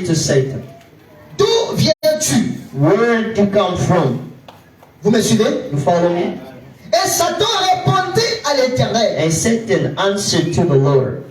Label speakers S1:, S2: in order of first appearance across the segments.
S1: to Satan,
S2: d'où viens-tu?
S1: where did you come from?
S2: Vous me suivez?
S1: You follow me?
S2: Et Satan répondit à l'Éternel
S1: And Satan answered to the Lord,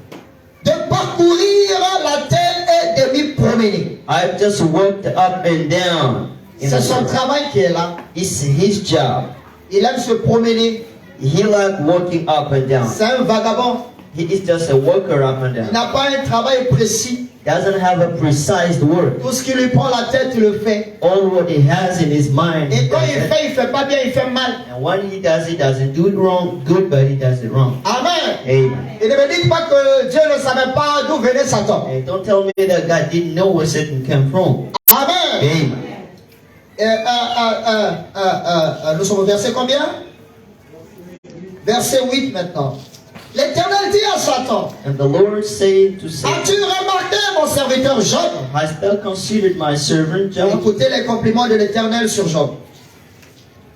S2: de parcourir la terre et de m'y promener.
S1: I've just walked up and down.
S2: C'est son travail qui est là.
S1: It's his job.
S2: Il aime se promener.
S1: He like walking up and down.
S2: C'est un vagabond.
S1: He is just a walker up and
S2: Il
S1: down.
S2: n'a pas un travail précis.
S1: Doesn't have a precise work.
S2: Tout ce qui lui prend la tête, il le fait.
S1: All what he has in his mind.
S2: Et quand il fait pas bien, il fait mal.
S1: And when he doesn't do it wrong, good, but he does it wrong.
S2: Amen.
S1: Amen.
S2: Et ne me dites pas que Dieu ne savait pas d'où venait Satan.
S1: And don't tell me that God didn't know where Satan came from.
S2: Amen.
S1: Amen.
S2: Nous sommes au verset combien? Verset 8 maintenant. L'Éternel dit à Satan,
S1: And the Lord said to Satan,
S2: as-tu remarqué mon serviteur Job?
S1: Hast thou considered my servant Job?
S2: Écoutez les compliments de l'Éternel sur Job.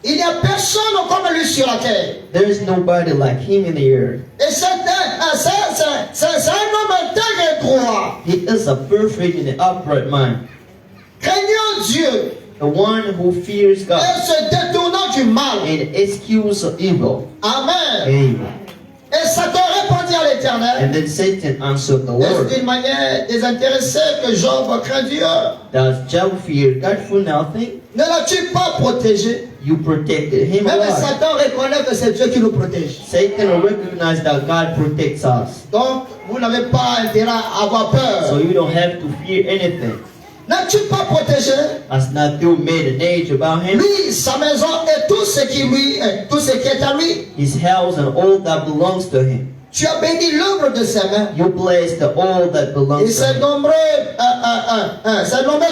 S2: Il n'y a personne comme lui sur la terre.
S1: There is nobody like him in the earth.
S2: Et c'est un homme intègre et droit.
S1: He is a perfect and upright man.
S2: Craignant Dieu
S1: The one who fears
S2: et
S1: God
S2: se détournant du mal.
S1: and eschews evil.
S2: Amen.
S1: Amen.
S2: Et Satan répondit à l'Éternel.
S1: And then Satan answered the
S2: Est-ce
S1: Lord,
S2: d'une manière désintéressée que Job craint Dieu?
S1: Does Job fear God for nothing?
S2: Ne l'as-tu pas protégé?
S1: You protected him.
S2: Même
S1: Why?
S2: Satan reconnaît que c'est Dieu qui nous protège.
S1: Satan recognized that God protects us.
S2: Donc, vous n'avez pas intérêt à avoir peur.
S1: So you don't have to fear anything.
S2: N'as-tu pas protégé?
S1: Has not you made an age about him?
S2: Lui, sa maison et tout ce qui est à lui.
S1: His house and all that belongs to him.
S2: Tu as béni l'œuvre de ses mains.
S1: You blessed all that
S2: Et
S1: belongs to
S2: ses
S1: him.
S2: nombreux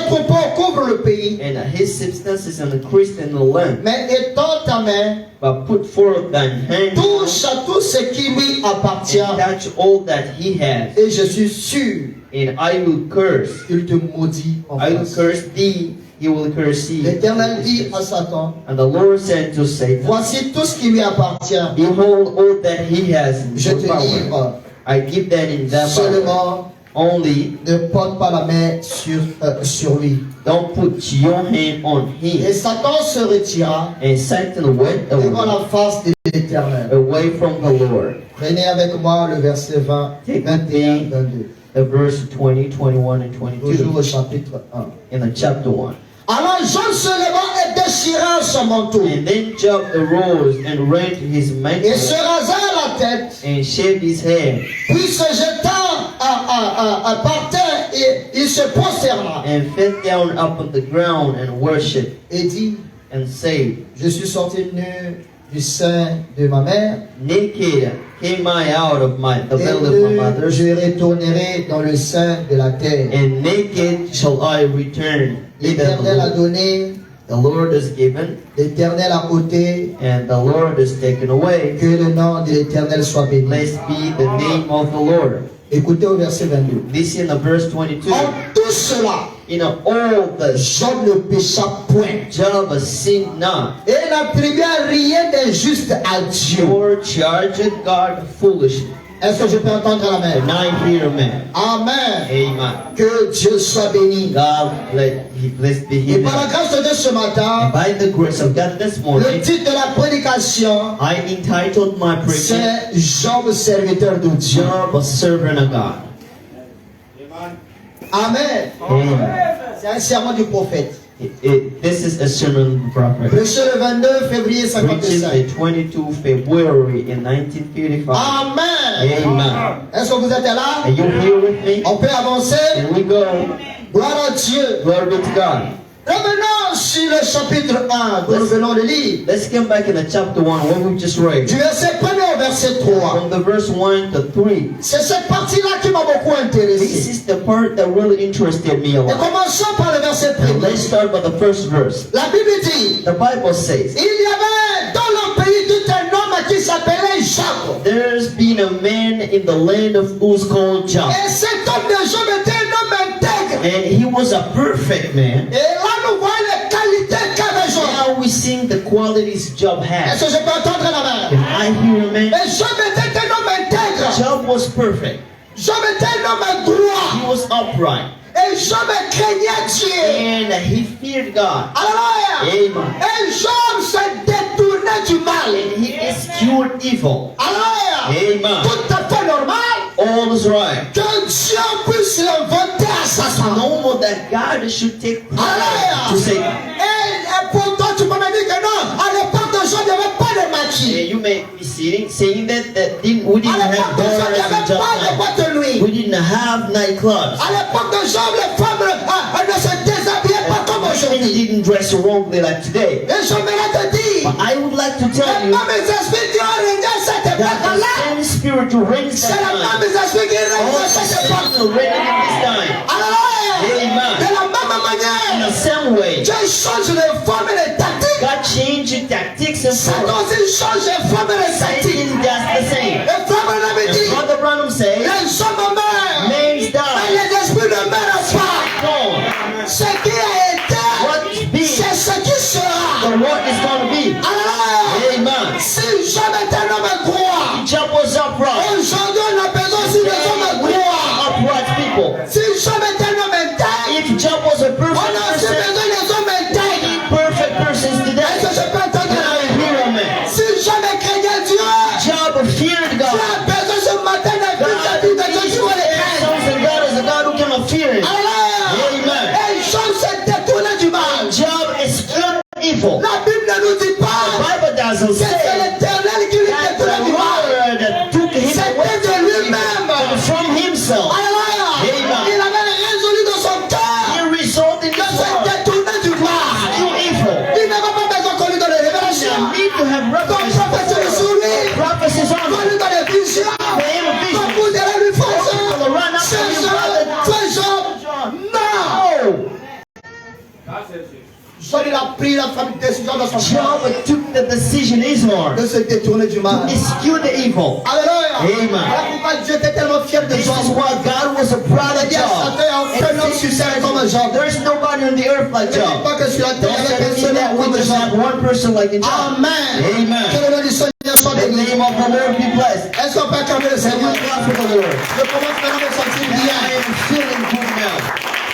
S2: troupeaux couvrent le pays.
S1: And his substance and increased in the land.
S2: Mais étends ta main,
S1: But put forth thine hand
S2: touche à tout ce qui lui appartient.
S1: and touch all that he has.
S2: Et je suis sûr
S1: And I will curse.
S2: qu'il te maudit en
S1: I will
S2: face.
S1: curse thee. He will curse thee.
S2: L'Éternel dit à Satan,
S1: And the Lord said to Satan,
S2: voici tout ce qui lui appartient.
S1: Behold all that he has in
S2: Je
S1: your
S2: te
S1: power.
S2: livre.
S1: I give that in that power.
S2: Seulement,
S1: Only
S2: ne porte pas la main sur lui.
S1: don't put your hand on
S2: Et
S1: him.
S2: Satan se retira
S1: And Satan went
S2: devant
S1: away,
S2: la face de l'Éternel.
S1: away from the Lord.
S2: Prenez avec moi le verset 20,
S1: Take
S2: 21,
S1: with me
S2: 22.
S1: the verse 20, 21, and
S2: Toujours
S1: 22
S2: au chapitre 1.
S1: in the chapter 1.
S2: Alors Job se leva et déchira son manteau.
S1: And then Job arose and rent his
S2: Et se
S1: mantle
S2: rasa la tête.
S1: and shaved his hair
S2: Puis se jeta par terre et il se prosterna.
S1: and fell down upon the ground and worshipped
S2: Et dit,
S1: and said,
S2: je suis sorti nu du sein de ma mère.
S1: Naked came I out of the
S2: Et
S1: belly of my
S2: nu
S1: mother,
S2: je retournerai dans le sein de la terre.
S1: and naked shall I return. Even
S2: L'Éternel a donné,
S1: the Lord has given,
S2: l'Éternel a ôté.
S1: and the Lord has taken away.
S2: Que le nom de l'Éternel soit béni.
S1: Blessed be the name of the Lord.
S2: Écoutez au verset 22.
S1: This in the verse 22.
S2: En tout cela,
S1: In all the
S2: Job ne pécha point.
S1: Job sinned not,
S2: Et n'attribua rien d'injuste à Dieu.
S1: nor charged God foolishly.
S2: Est-ce que je peux entendre la main?
S1: And I hear man.
S2: Amen.
S1: Amen.
S2: Que Dieu soit béni.
S1: God blessed be
S2: Et
S1: Him.
S2: par la grâce de Dieu ce
S1: And
S2: matin,
S1: by the grace of God this
S2: le
S1: morning,
S2: titre de la prédication,
S1: I entitled my preaching,
S2: c'est Job, serviteur de Dieu.
S1: Job, a servant of God.
S2: Amen.
S1: Amen.
S2: C'est un serment du prophète.
S1: This is a sermon of the prophet.
S2: Prêché le 22 février
S1: Preaching
S2: 55.
S1: the 22 February in 1955.
S2: Amen.
S1: Amen.
S2: Est-ce que vous êtes là?
S1: Are you here with me?
S2: On peut avancer.
S1: Can we go?
S2: Gloire à Dieu.
S1: Glory be to God.
S2: Revenons sur le chapitre 1 que nous venons de lire.
S1: Let's come back in the chapter 1 what we just read.
S2: Du verset 1er au verset 3.
S1: From the verse 1 to 3.
S2: C'est cette partie-là qui m'a beaucoup
S1: This
S2: intéressé.
S1: is the part that really interested me a
S2: Et
S1: lot.
S2: commençons par le verset
S1: And
S2: 1er.
S1: let's start by the first verse.
S2: La Bible dit,
S1: The Bible says,
S2: il y avait dans le pays tout un homme qui s'appelait Job.
S1: there's been a man in the land of who's called Job.
S2: Et cet homme de Job était un homme intègre.
S1: And he was a perfect man.
S2: Et là, nous voyons les qualités qu'avait Job.
S1: Now we sing the qualities Job had.
S2: Est-ce que je peux entendre la main?
S1: Can I hear a man?
S2: Et Job était un homme intègre.
S1: Job was perfect.
S2: Job était un homme droit.
S1: He was upright.
S2: Et Et Job craignait Dieu.
S1: And he feared God.
S2: Alléluia.
S1: Amen.
S2: Et Job se détournait du mal.
S1: And he eschewed evil.
S2: Alléluia.
S1: Amen.
S2: Tout à fait normal
S1: All is right.
S2: que Dieu puisse l'inventer à sa
S1: It's
S2: femme.
S1: normal that God should take pride to Satan.
S2: Et pourtant, tu peux me dire que non, à l'époque de Job, il n'y avait pas de
S1: And
S2: maquis.
S1: you may be saying that we didn't
S2: À l'époque
S1: have
S2: de Job, il n'y
S1: bars and
S2: avait pas de
S1: job
S2: boîte de nuit.
S1: We didn't have nightclubs.
S2: À l'époque de Job, les femmes elles ne se déshabillaient pas comme
S1: Women
S2: aujourd'hui.
S1: didn't dress wrongly like today.
S2: Et j'aimerais te dire,
S1: But I would like to tell
S2: les
S1: you
S2: mêmes esprits qui ont régné à cette
S1: that the
S2: époque-là,
S1: same spirit who reigns
S2: c'est
S1: that
S2: les
S1: time,
S2: mêmes esprits qui règnent à
S1: also
S2: cette époque.
S1: still reigning in this time.
S2: Alléluia.
S1: Amen.
S2: De la même
S1: In
S2: manière,
S1: the same way,
S2: Dieu change les formes et les tactiques.
S1: God changed tactics and
S2: Satan
S1: forms.
S2: aussi change les formes et les tactiques.
S1: Satan does the same.
S2: Et frère Branham
S1: And
S2: dit,
S1: Brother Branham says,
S2: les hommes meurent,
S1: names
S2: mais
S1: die.
S2: les esprits ne meurent pas.
S1: Gone.
S2: Ce qui a été,
S1: What's been,
S2: c'est ce qui sera.
S1: the what is going to be.
S2: Alléluia.
S1: Amen.
S2: Si jamais un homme croit,
S1: Job was upright.
S2: aujourd'hui on a besoin aussi des hommes
S1: We
S2: croient.
S1: are upright people.
S2: Si jamais un homme intègre,
S1: If Job was a
S2: on
S1: perfect
S2: a aussi
S1: person,
S2: besoin des hommes intègres.
S1: perfect persons
S2: Est-ce
S1: today,
S2: que je peux entendre?
S1: can I hear a man?
S2: Si jamais craignait Dieu,
S1: Job feared
S2: tu
S1: God.
S2: as besoin ce matin d'un
S1: God
S2: fils de Dieu que tu dois les craindre.
S1: sons and God is a God who cannot fear him.
S2: Alléluia.
S1: Amen.
S2: Et Job s'est détourné du mal.
S1: Job eschewed evil.
S2: La Bible ne nous dit
S1: The
S2: pas
S1: Bible doesn't
S2: que c'est
S1: say
S2: l'Éternel qui lui
S1: that
S2: détourne
S1: the
S2: du mal.
S1: Lord took him
S2: C'était
S1: away
S2: de lui-même.
S1: from himself.
S2: Alléluia.
S1: Amen.
S2: Il avait résolu dans son cœur
S1: He resulted in
S2: de se
S1: God
S2: détourner du mal.
S1: do evil.
S2: Il n'avait pas besoin qu'on lui donne les révélations.
S1: You need to have
S2: Qu'on
S1: revelation.
S2: prophétise sur lui.
S1: Prophecies on
S2: Qu'on
S1: him.
S2: lui donne les visions. Qu'on vous allez lui faire ça. C'est Job. Non. Job, il a pris la décision dans son cœur
S1: Job took the decision in his heart
S2: de se détourner du mal.
S1: to eschew the evil.
S2: Alléluia.
S1: Amen.
S2: Voilà pourquoi Dieu était tellement fier de
S1: This is
S2: Job.
S1: why God was a proud of
S2: Il a dit à
S1: Job.
S2: Satan, il y a aucun homme sur terre comme Job.
S1: There is nobody on the earth like
S2: Ne dis
S1: Job.
S2: pas que sur la terre, il y
S1: Don't
S2: avait qu'un
S1: say
S2: seul
S1: that
S2: homme
S1: we
S2: comme
S1: just have
S2: Job.
S1: one person like in Job.
S2: Amen.
S1: Amen.
S2: Que le nom du Seigneur soit
S1: The
S2: béni.
S1: name of the Lord be blessed.
S2: Est-ce qu'on peut acclamer le
S1: Can
S2: Seigneur?
S1: we clap for the Lord?
S2: Je commence maintenant à me sentir
S1: I
S2: bien.
S1: am feeling good now.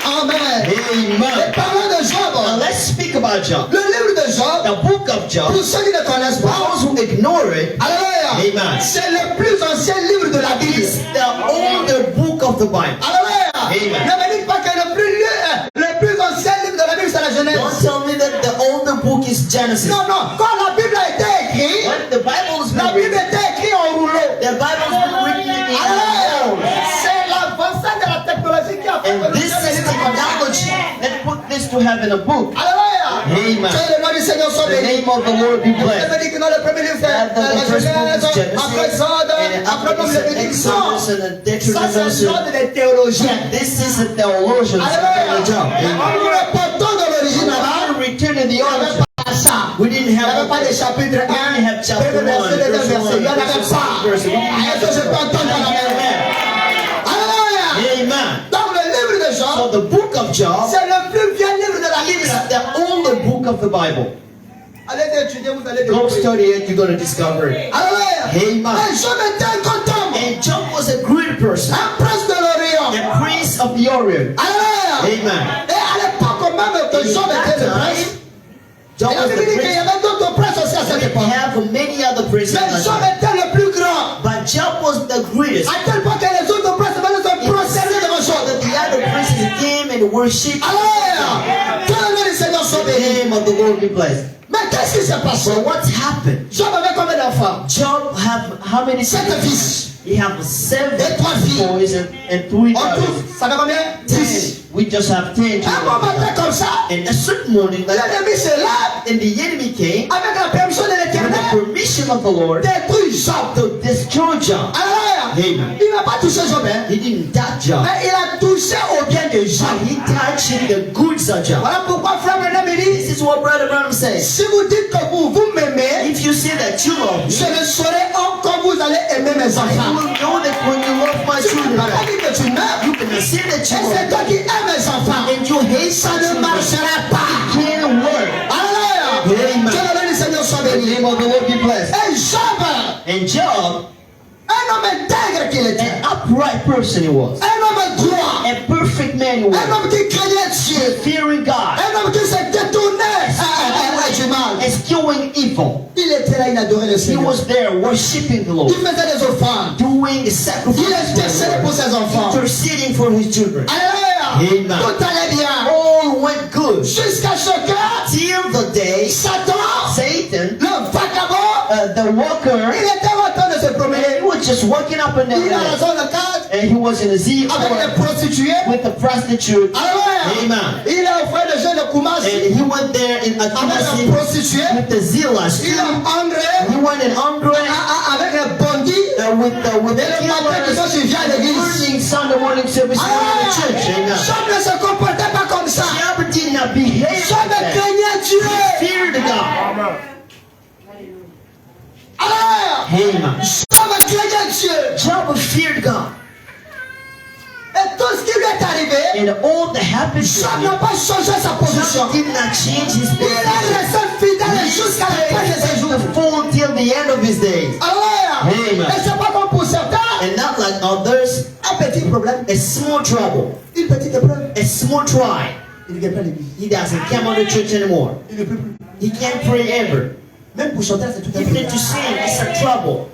S2: Amen. Et
S1: Amen.
S2: parlant de Job,
S1: Now let's speak about Job.
S2: le livre de Job,
S1: The book of Job,
S2: pour ceux qui ne connaissent pas,
S1: those who ignore it,
S2: alléluia,
S1: Amen.
S2: c'est le plus ancien livre de la Bible.
S1: is the older book of the Bible.
S2: Alléluia.
S1: Amen.
S2: Ne me dites pas que le plus ancien livre de la Bible, c'est la
S1: Don't
S2: Genèse.
S1: tell me that the older book is Genesis.
S2: Non, non. Quand la Bible a été écrite,
S1: When the Bible's
S2: la
S1: been
S2: Bible
S1: written,
S2: était écrite en rouleau.
S1: the Bible's been written in
S2: Alléluia.
S1: roll.
S2: C'est l'avancée de la technologie qui a fait
S1: And
S2: que
S1: this is technology that put this to have in a book.
S2: Alléluia.
S1: Amen.
S2: Que le nom du Seigneur soit
S1: The
S2: béni.
S1: name of the Lord be
S2: Je
S1: blessed.
S2: me dis que dans le premier livre, c'est
S1: That
S2: la
S1: the first book
S2: Genèse,
S1: is Genesis,
S2: après Exode,
S1: and
S2: après
S1: after
S2: Nombre
S1: this
S2: de
S1: is
S2: bénédictions.
S1: Exodus and
S2: Ça,
S1: the
S2: c'est
S1: Deuteronomy.
S2: l'ordre des théologiens.
S1: This is a theologian.
S2: Alléluia.
S1: Job.
S2: Nous reportons de l'origine là-bas.
S1: Return to the
S2: Il n'y avait
S1: origin.
S2: pas ça.
S1: We didn't
S2: Il n'y avait
S1: have
S2: pas de chapitre 1,
S1: didn't have chapter
S2: premier verset,
S1: 1,
S2: deuxième
S1: verse
S2: verset. Il n'y en avait
S1: 1,
S2: pas.
S1: verse 1.
S2: Est-ce que je peux entendre la même? Alléluia.
S1: Amen.
S2: Donc le livre de
S1: So
S2: Job,
S1: the book of Job
S2: c'est le plus vieux livre de la
S1: is
S2: Bible.
S1: the older book of the Bible.
S2: Allez étudier, vous allez
S1: Go
S2: découvrir.
S1: study it, you're going to discover it.
S2: Alléluia.
S1: Amen.
S2: Et Job était un grand homme,
S1: And Job was a great person,
S2: un prince de l'Orient.
S1: a prince of the Orient.
S2: Alléluia.
S1: Amen.
S2: Et à l'époque même que
S1: In
S2: Job
S1: that
S2: était le prince,
S1: time, Job
S2: et la
S1: was the
S2: Bible dit qu'il y
S1: prince.
S2: avait d'autres princes aussi à cette
S1: We
S2: époque.
S1: have many other princes.
S2: Mais
S1: at that
S2: Job
S1: time.
S2: était le plus grand.
S1: But Job was the greatest.
S2: À tel point que les autres princes venaient se prosterner devant
S1: So
S2: Job.
S1: that the other princes came and worshipped.
S2: Alléluia. Que le nom du Seigneur soit
S1: The
S2: béni.
S1: name of the Lord be blessed.
S2: Mais qu'est-ce qui s'est passé?
S1: So what's happened?
S2: Job avait combien d'enfants?
S1: Job have how many
S2: 7 fils.
S1: He have 7
S2: Et 3 filles.
S1: boys and 3
S2: En
S1: daughters.
S2: tout, ça fait combien? 10.
S1: We just have 10
S2: Un bon matin
S1: children.
S2: comme ça,
S1: And a certain morning,
S2: l'ennemi se lève
S1: and the enemy came
S2: avec la permission de
S1: with the
S2: l'Éternel,
S1: permission of the Lord
S2: détruit Job.
S1: to destroy Job.
S2: Alléluia.
S1: Amen.
S2: Il n'a pas touché Job, hein,
S1: He didn't touch Job,
S2: mais il a touché au bien de Job.
S1: but he touched the goods of Job.
S2: Voilà pourquoi frère Branham il dit,
S1: This is what Brother Branham says.
S2: si vous dites que vous m'aimez,
S1: If you say that you love me,
S2: je ne saurai quand vous allez aimer mes
S1: I
S2: enfants.
S1: will know that when you love my
S2: Tu ne peux
S1: children,
S2: pas dire que tu m'aimes,
S1: you cannot say that
S2: et
S1: you
S2: c'est
S1: love
S2: toi qui aimes mes enfants.
S1: me, and you hate
S2: Ça
S1: my
S2: ne
S1: children.
S2: marchera pas.
S1: Can't work.
S2: Alléluia.
S1: Amen.
S2: Que le nom du Seigneur soit
S1: The
S2: béni.
S1: name of the Lord be blessed.
S2: Et Job,
S1: And Job,
S2: un homme intègre qu'il était.
S1: An upright person he was.
S2: Un homme droit.
S1: A perfect man he
S2: Un
S1: was.
S2: homme qui craignait Dieu.
S1: Fearing God.
S2: Un homme qui s'est détourné du mal.
S1: Eschewing evil.
S2: Il était là, il adorait le
S1: He
S2: Seigneur.
S1: was there worshiping the Lord.
S2: Il faisait des offrandes.
S1: Doing
S2: Il
S1: sacrifices
S2: intercédait pour ses enfants.
S1: interceding for his children.
S2: Alléluia.
S1: Amen.
S2: Tout allait bien.
S1: All went good.
S2: Jusqu'à ce que
S1: Till the day
S2: Satan,
S1: Satan,
S2: le vagabond,
S1: the walker,
S2: il était en train de se promener.
S1: he was just walking up and
S2: Il a
S1: down,
S2: la zone de cadre
S1: and he was in a Z
S2: avec les prostituées.
S1: with the prostitute.
S2: Alléluia.
S1: Amen.
S2: Il a offert le jeu de Kumasi
S1: And he went there in
S2: avec
S1: Akumasi
S2: les prostituées.
S1: with the Zilas.
S2: Il a engré
S1: He went in Hungary
S2: avec les bandits.
S1: with the
S2: Et le matin, ils ont
S1: killers.
S2: suivi à l'église.
S1: Morning Sunday morning service in the church. Amen.
S2: Job ne se comportait pas comme ça.
S1: Job did not behave
S2: Job
S1: like that.
S2: craignait Dieu.
S1: He feared God.
S2: Alléluia.
S1: Amen.
S2: Job craignait Dieu.
S1: Job feared God.
S2: Et tout ce qui lui est arrivé,
S1: And all that happened to
S2: Job
S1: him,
S2: n'a pas changé sa position.
S1: Job did not change his
S2: Il est
S1: position.
S2: resté fidèle jusqu'à la fin de ses
S1: He
S2: jours.
S1: stayed full till the end of his days.
S2: Alléluia.
S1: Amen.
S2: Et c'est pas comme pour certains,
S1: And not like others,
S2: un petit problème,
S1: a small trouble,
S2: une petite épreuve.
S1: a small trial.
S2: Il ne vient pas à l'église.
S1: He doesn't come on the church anymore.
S2: Il ne peut plus.
S1: He can't pray ever.
S2: Même pour chanter, c'est tout un
S1: Even
S2: problème.
S1: to sing, it's a trouble.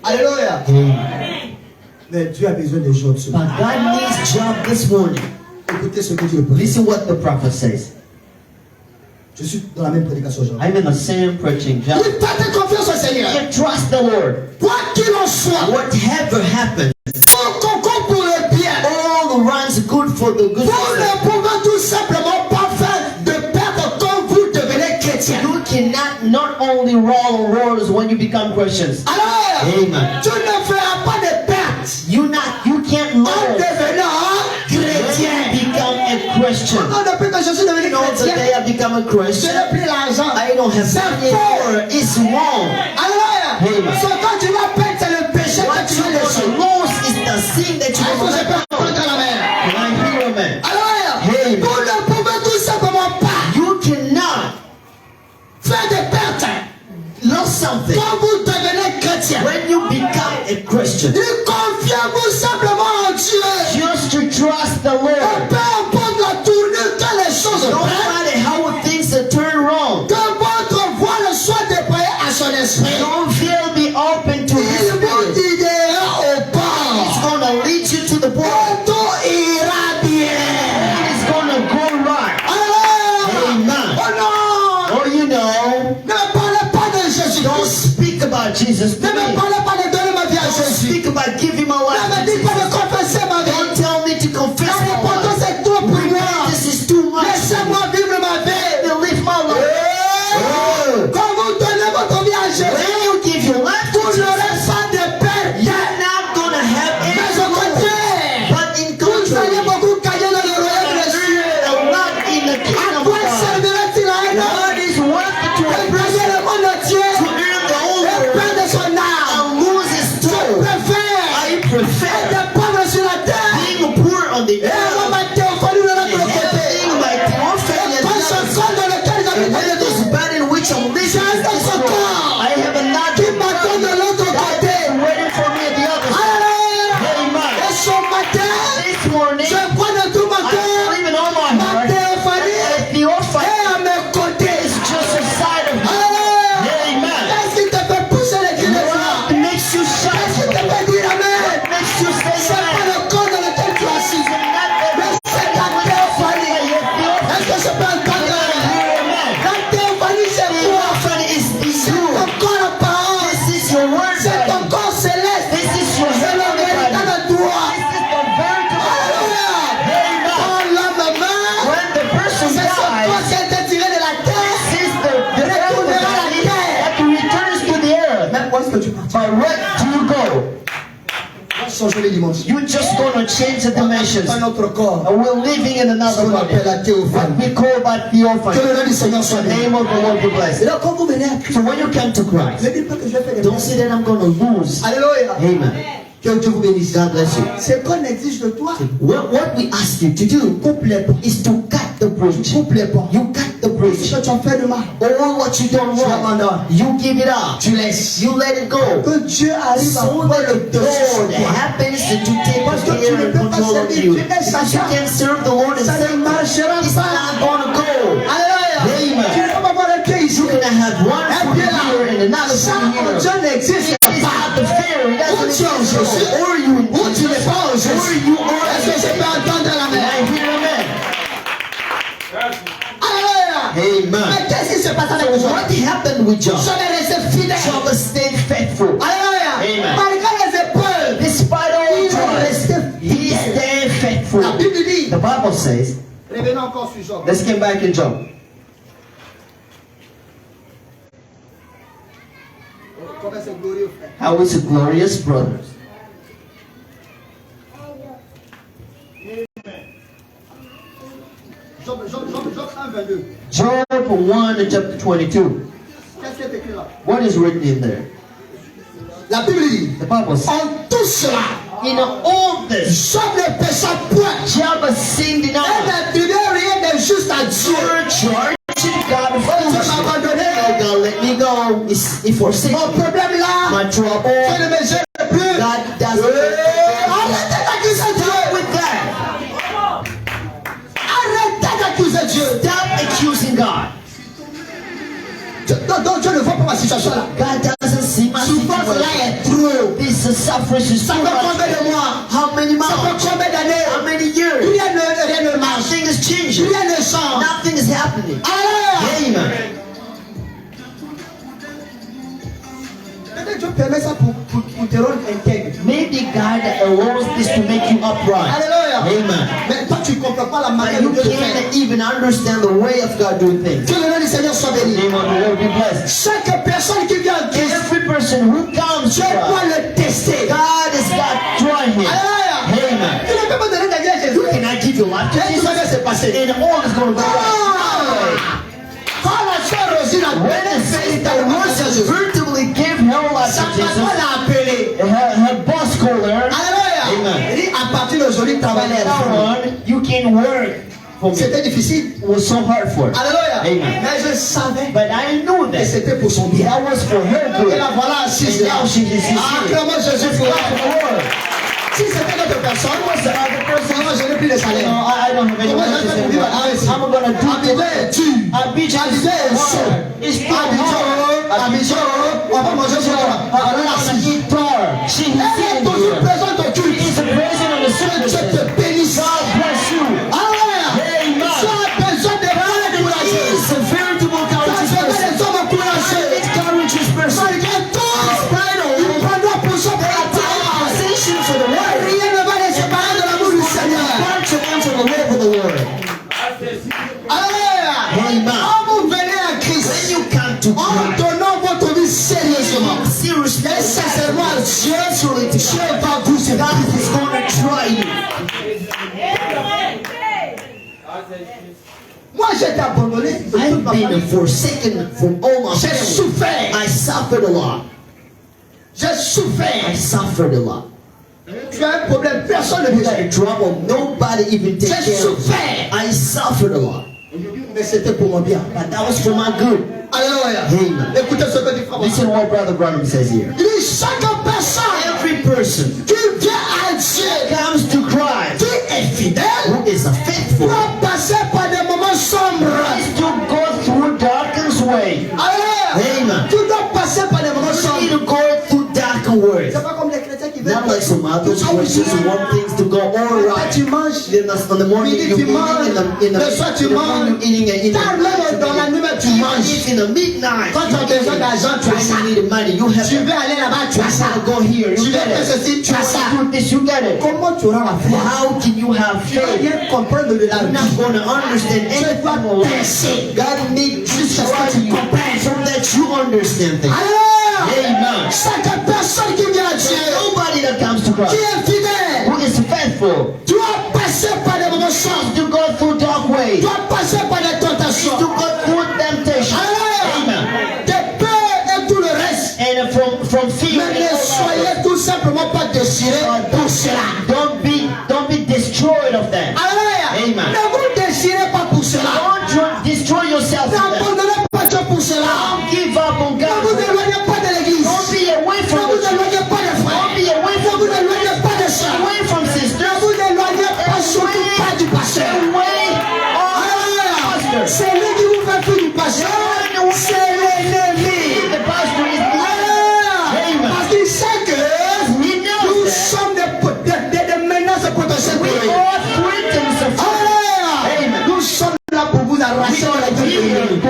S2: Alléluia. Mais Dieu a besoin de Job.
S1: But God needs Job this morning.
S2: Écoutez ce que Dieu peut.
S1: Listen what the prophet says.
S2: Je suis dans la même prédication aujourd'hui.
S1: I'm in the same preaching job.
S2: Il faites confiance au Seigneur.
S1: You trust the Lord.
S2: Quoi qu'il en soit,
S1: Whatever happens,
S2: tout concourt pour le bien.
S1: all runs good for the good.
S2: Vous ne pouvez tout simplement pas faire de perte quand vous devenez chrétien.
S1: You cannot not only roll rollers when you become Christians.
S2: Alors,
S1: Amen.
S2: tu ne feras pas de perte
S1: You can't
S2: en
S1: roll
S2: devenant chrétien.
S1: when you become a Christian.
S2: Non, depuis que je suis devenu
S1: You know, the
S2: chrétien,
S1: day I become a
S2: je
S1: Christian,
S2: n'ai plus l'argent.
S1: I don't have
S2: C'est
S1: money
S2: faux.
S1: anymore. It's wrong.
S2: Alors,
S1: Amen.
S2: ce quand tu vas perdre, c'est le péché
S1: What
S2: que tu
S1: you
S2: vas laisser.
S1: lose is the sin that you
S2: Est-ce que je
S1: have.
S2: peux entendre la main?
S1: Can I hear a man?
S2: Alors,
S1: Amen.
S2: vous ne pouvez tout simplement pas
S1: You cannot
S2: faire des pertes
S1: lose something
S2: quand vous devenez chrétien.
S1: when you become a Christian.
S2: Et confiez-vous simplement en Dieu.
S1: Just to trust the
S2: Et
S1: Lord.
S2: peu importe la tournure que les choses
S1: No
S2: prennent,
S1: matter how things turn wrong,
S2: que votre voile soit déployée à son esprit.
S1: don't feel be open to His
S2: Il vous
S1: Spirit.
S2: guidera au
S1: It's
S2: port.
S1: gonna lead you to the point.
S2: Et tout ira bien.
S1: It's gonna go right.
S2: Alors,
S1: Amen.
S2: oh non,
S1: Or you know,
S2: ne parlez pas de
S1: don't
S2: Jésus-Christ.
S1: speak about Jesus to
S2: Ne me
S1: me.
S2: parlez pas de donner ma vie à
S1: Don't
S2: Jésus.
S1: speak about giving my
S2: Ne
S1: life
S2: me
S1: to
S2: dites pas
S1: Jesus.
S2: de confesser ma vie.
S1: Don't tell me to
S2: La
S1: confess my
S2: repentance
S1: life.
S2: est trop pour moi.
S1: This is too much.
S2: Laissez-moi vivre ma vie.
S1: To live my life. Oh.
S2: Quand vous donnez votre vie à Jésus,
S1: When you give your life to
S2: vous n'aurez
S1: Jesus,
S2: pas de perte.
S1: you're not gonna have any
S2: Mais au
S1: loss.
S2: contraire,
S1: But in
S2: vous allez
S1: contrary,
S2: beaucoup gagner dans le royaume des cieux.
S1: a lot in the
S2: À
S1: kingdom of
S2: quoi
S1: God.
S2: servira-t-il à un homme
S1: God is worth it to
S2: de
S1: a
S2: gagner
S1: person
S2: le monde entier
S1: to earn the whole
S2: et
S1: world
S2: perdre son âme?
S1: and lose his
S2: Je
S1: soul.
S2: préfère
S1: I prefer
S2: être pauvre sur la terre
S1: being poor on the
S2: et avoir
S1: earth
S2: ma théophanie de l'autre
S1: and
S2: côté.
S1: having my orphan
S2: Et pas ce
S1: and
S2: corps dans lequel j'habite
S1: whether this bed in which I'm living is destroyed. I have
S2: qui
S1: another
S2: m'attend de l'autre côté.
S1: waiting for me at the other side.
S2: Alléluia.
S1: Amen.
S2: Et ce matin,
S1: This morning,
S2: je crois de tout mon
S1: I'm
S2: cœur
S1: living on my
S2: ma
S1: heart.
S2: théophanie
S1: The orphan
S2: est à mes côtés.
S1: is just a side of me.
S2: Alléluia.
S1: Amen.
S2: Qu'est-ce qui te fait pousser les cris de joie?
S1: What makes you shout?
S2: Qu'est-ce qui te fait dire Amen?
S1: What makes you say
S2: C'est pas
S1: amen?
S2: le corps dans lequel tu es assis. Mais c'est ta théophanie. Est-ce que je peux entendre? La théophanie, c'est quoi? C'est ton corps en parole. C'est ton corps céleste. C'est le véritable droit. Alléluia. Quand l'homme meurt, c'est son corps qui a été tiré de la terre. Mais où est-ce que tu pars? On va changer les dimensions.
S1: You're just gonna change the dimensions.
S2: Pas notre corps.
S1: And we're living in
S2: Ce
S1: another
S2: qu'on
S1: body.
S2: appelle la théophanie.
S1: We call that the
S2: Que
S1: orphan.
S2: le nom du Seigneur soit
S1: The
S2: béni.
S1: name of the Lord be
S2: Et
S1: blessed.
S2: donc, quand vous venez à Christ,
S1: So when you come to Christ,
S2: ne dites pas que je vais faire des
S1: don't
S2: pertes.
S1: say that I'm gonna lose.
S2: Alléluia.
S1: Amen.
S2: Que Dieu vous bénisse.
S1: God bless you.
S2: Ce qu'on exige de toi,
S1: What we ask you to do
S2: complètement.
S1: is to cut the bridge.
S2: Tu coupes les ponts.
S1: You cut the
S2: Ce
S1: bridge.
S2: que tu as fait de mal,
S1: All what you done
S2: tu
S1: wrong,
S2: abandonnes.
S1: you give it up.
S2: Tu laisses.
S1: You let it go.
S2: Que Dieu arrive à
S1: So
S2: prendre
S1: that
S2: le dessus sur
S1: God
S2: toi.
S1: happens to take
S2: Parce que tu
S1: care
S2: ne
S1: and
S2: peux pas
S1: control of
S2: servir
S1: you.
S2: Dieu et
S1: Because you
S2: Satan.
S1: can't serve the Lord and
S2: Ça ne
S1: Satan.
S2: marchera
S1: It's
S2: pas.
S1: not gonna go.
S2: Alléluia.
S1: Amen.
S2: Tu ne peux pas avoir un pied ici.
S1: You're gonna have one
S2: Un
S1: foot
S2: pied là.
S1: here and another
S2: Ça,
S1: foot
S2: mon
S1: here.
S2: Dieu n'existe
S1: It's
S2: pas.
S1: not the fear. It
S2: Ou
S1: doesn't
S2: tu es en Jésus,
S1: exist. Or you in
S2: ou tu n'es
S1: Jesus.
S2: pas en
S1: Or
S2: Jésus.
S1: you are
S2: Est-ce que je peux entendre la
S1: And
S2: main?
S1: I hear amen.
S2: Alléluia.
S1: Amen.
S2: Mais qu'est-ce qui se passe avec
S1: So
S2: Job?
S1: what happened with Job?
S2: Job est resté fidèle.
S1: Job stayed faithful.
S2: Alléluia.
S1: Amen.
S2: Malgré les épreuves,
S1: Despite all
S2: il est
S1: trials,
S2: resté
S1: he
S2: fidèle.
S1: stayed faithful.
S2: La Bible dit,
S1: The Bible says,
S2: revenons encore sur Job.
S1: let's get back in Job.
S2: Comment c'est glorieux, frère.
S1: How is it glorious, brothers?
S2: Job 1, 22.
S1: Job 1 and chapter 22.
S2: Qu'est-ce qui est écrit là?
S1: What is written in there?
S2: La Bible dit,
S1: The Bible says,
S2: en tout cela,
S1: in all this,
S2: Job ne pécha point.
S1: Job has sinned in
S2: Elle
S1: all.
S2: n'attribuait rien de juste à Dieu.
S1: You're charging God of
S2: Tu m'as
S1: foolishness.
S2: abandonné.
S1: Oh God, let me go. He forsaken
S2: Mon
S1: me.
S2: problème là,
S1: My
S2: tu
S1: trouble.
S2: ne me gênes plus.
S1: God doesn't.
S2: Arrêtez d'accuser Dieu.
S1: Stop with that.
S2: Arrêtez d'accuser Dieu.
S1: Stop accusing God.
S2: Donc Dieu ne voit pas ma situation là.
S1: God doesn't see my
S2: Souffrance là
S1: situation.
S2: est trop.
S1: This suffering is
S2: Ça
S1: too
S2: fait combien
S1: much.
S2: de mois?
S1: How many
S2: Ça fait
S1: months?
S2: combien d'années?
S1: How many years?
S2: Rien ne marche.
S1: Nothing is changing.
S2: Rien ne change.
S1: Nothing is happening.
S2: Alléluia.
S1: Amen.
S2: Peut-être Dieu permet ça pour te rendre intègre.
S1: Maybe God allows this to make you upright.
S2: Alléluia.
S1: Amen.
S2: Mais toi tu ne comprends pas la
S1: But
S2: manière
S1: you
S2: dont Dieu fait.
S1: can't even understand the way of God doing things.
S2: Que le nom du Seigneur soit
S1: The
S2: béni.
S1: name of the Lord be blessed.
S2: Chaque personne qui vient en Christ,
S1: Every person who comes
S2: Dieu
S1: to
S2: doit
S1: God,
S2: le tester.
S1: God has got try him.
S2: Alléluia.
S1: Amen.
S2: Tu ne peux pas donner ta vie à Jésus.
S1: You cannot give your life to
S2: Et tout ça va
S1: Jesus.
S2: se passer.
S1: And all is going to go right.
S2: Quand la sœur Rosine a
S1: When the sister
S2: Jésus,
S1: virtually gave her life
S2: sa
S1: to Jesus,
S2: patronne l'a appelé.
S1: her boss called her.
S2: Alléluia.
S1: Amen.
S2: Il dit à partir d'aujourd'hui, travaille à
S1: Now on, you can work for me.
S2: C'était difficile.
S1: It was so hard for her.
S2: Alléluia.
S1: Amen.
S2: Mais je savais
S1: But I knew
S2: que
S1: that
S2: c'était pour son bien.
S1: that was for her
S2: Et
S1: good.
S2: la voilà assise
S1: And
S2: là.
S1: now she is here.
S2: Acclamons Jésus pour elle. Si c'était notre personne, moi je n'ai plus de salaire.
S1: No, I don't have any
S2: Comment
S1: money
S2: je
S1: to
S2: vais
S1: say
S2: vivre
S1: about
S2: avec
S1: it. I'm gonna do
S2: Abidjan est dur.
S1: Abidjan is
S2: Abidjan est chaud.
S1: hard. It's too hard.
S2: Abidjan, on va manger sur toi.
S1: I don't want to eat tar. She is
S2: Elle est
S1: sitting
S2: toujours
S1: here.
S2: présente au culte.
S1: She is the president of the
S2: Que Dieu
S1: service.
S2: te bénisse.
S1: God bless you.
S2: Alléluia.
S1: Amen.
S2: Tu as besoin de gens encouragés.
S1: He is a veritable
S2: Tu as
S1: courageous
S2: besoin
S1: person.
S2: des hommes encouragés.
S1: It's courageous person.
S2: Malgré tout, il prendra position pour la terre.
S1: Position for the Lord.
S2: Rien ne va les séparer de l'amour du Seigneur.
S1: Part to enter the love of the Lord.
S2: Alléluia.
S1: Amen.
S2: Quand vous venez à
S1: When
S2: Christ,
S1: you come to
S2: en
S1: God,
S2: donnant votre vie sérieusement,
S1: seriously,
S2: et sincèrement à Dieu,
S1: actually, to
S2: Dieu va vous
S1: God
S2: aider.
S1: is going to try you.
S2: Moi, j'ai été abandonné. de toute
S1: I've
S2: ma
S1: been
S2: famille.
S1: forsaken from all my
S2: J'ai
S1: family.
S2: souffert.
S1: I suffered a lot.
S2: J'ai
S1: I
S2: souffert.
S1: suffered a lot.
S2: Tu as un problème, personne ne
S1: You
S2: veut
S1: got a trouble, nobody even take
S2: J'ai
S1: care of
S2: souffert.
S1: you. I suffered a lot.
S2: Mais c'était pour mon bien.
S1: But that was for my good.
S2: Alléluia.
S1: Amen.
S2: Écoutez ce que dit Frère.
S1: Listen what Brother Branham says here.
S2: Il dit chaque personne
S1: Every person
S2: qui vient à Dieu,
S1: comes to Christ
S2: qui est fidèle,
S1: who is a faithful,
S2: doit passer par des moments sombres.
S1: is to go through darkest way.
S2: Alléluia.
S1: Amen.
S2: Tu dois passer par des moments
S1: You need
S2: sombres.
S1: to go through darker ways.
S2: C'est pas comme les chrétiens qui veulent.
S1: Not like some others who just want things to go all right.
S2: Tu manges.
S1: Then on the morning
S2: Midi,
S1: you're
S2: tu
S1: eating,
S2: manges.
S1: in the
S2: Le soir, tu manges.
S1: you're eating, in
S2: Tard, même dans la nuit, tu manges.
S1: in the midnight.
S2: Quand tu as besoin d'argent, tu as ça.
S1: When you need money, you have
S2: Tu
S1: to
S2: veux aller là-bas, tu as ça.
S1: go here.
S2: Tu
S1: You
S2: veux
S1: get
S2: faire
S1: it.
S2: ceci, tu as ça.
S1: You do this, you get it.
S2: Comment tu auras la foi?
S1: How can you have
S2: Tu vas
S1: faith?
S2: rien comprendre de la
S1: You're
S2: vie.
S1: not going to understand
S2: Tu
S1: anything
S2: dois
S1: in life.
S2: penser.
S1: God needs to
S2: Jusqu'à ce
S1: try
S2: que tu
S1: you
S2: comprennes.
S1: so that you understand things.
S2: Alléluia.
S1: Amen.
S2: Chaque personne qui vient à Dieu,
S1: Nobody that comes to
S2: qui
S1: Christ
S2: est fidèle,
S1: who is faithful
S2: doit passer par des moments sombres.
S1: to go through dark ways,
S2: Doit passer par des tentations.
S1: to go through temptation.
S2: Alléluia.
S1: Amen.
S2: Des peurs et tout le reste.
S1: And from fear
S2: Mais
S1: and
S2: ne
S1: all that.
S2: soyez tout simplement pas désirés pour cela.
S1: Don't be destroyed of that.
S2: Alléluia.
S1: Amen.
S2: Ne vous désirez pas pour cela. way of the pastor. C'est lui qui vous fait fuir du pasteur. C'est l'ennemi.
S1: The pastor is the
S2: Amen. Parce qu'il sait que nous sommes des menaces potentielles pour lui. Nous sommes là pour vous arracher la gueule.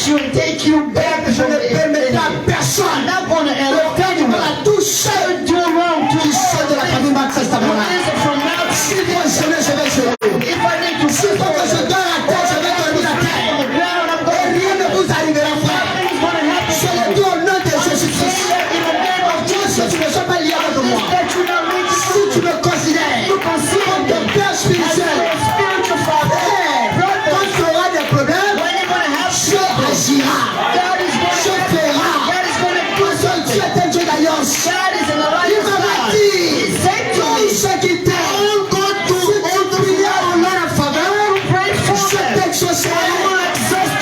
S1: you and take you back
S2: Je
S1: from
S2: ne
S1: the
S2: permettrai à personne
S1: I'm not going to allow
S2: de
S1: anyone
S2: la toucher
S1: to do wrong to
S2: qui sort de la famille Max Tabernacle.
S1: Listen from now.
S2: Si moi je vais jouer.
S1: If I need to
S2: Si faut que je donne la tête, je vais donner la tête.
S1: on the ground, I'm
S2: Et
S1: going
S2: rien ne vous arrivera, frère.
S1: Nothing's going to happen.
S2: C'est le tout au nom de
S1: Say
S2: Jésus-Christ.
S1: that in the name of
S2: Dieu, si
S1: Jesus.
S2: tu ne sois pas lié avec moi,
S1: That you not live
S2: si tu me considères
S1: you consider
S2: comme ton
S1: them
S2: père
S1: as
S2: spirituel,
S1: your spiritual father.
S2: quand tu auras des problèmes,
S1: When you're going to have
S2: Dieu agira.
S1: God is going
S2: Dieu
S1: to
S2: fera.
S1: God is going to do
S2: Parce que Dieu
S1: something.
S2: est un Dieu d'alliance.
S1: God is in the life
S2: Il
S1: of
S2: m'a
S1: God.
S2: dit,
S1: He said to
S2: tous
S1: me,
S2: ceux qui t'aiment, si tu prières en leur faveur,
S1: pray for
S2: je
S1: them.
S2: t'exaucerai.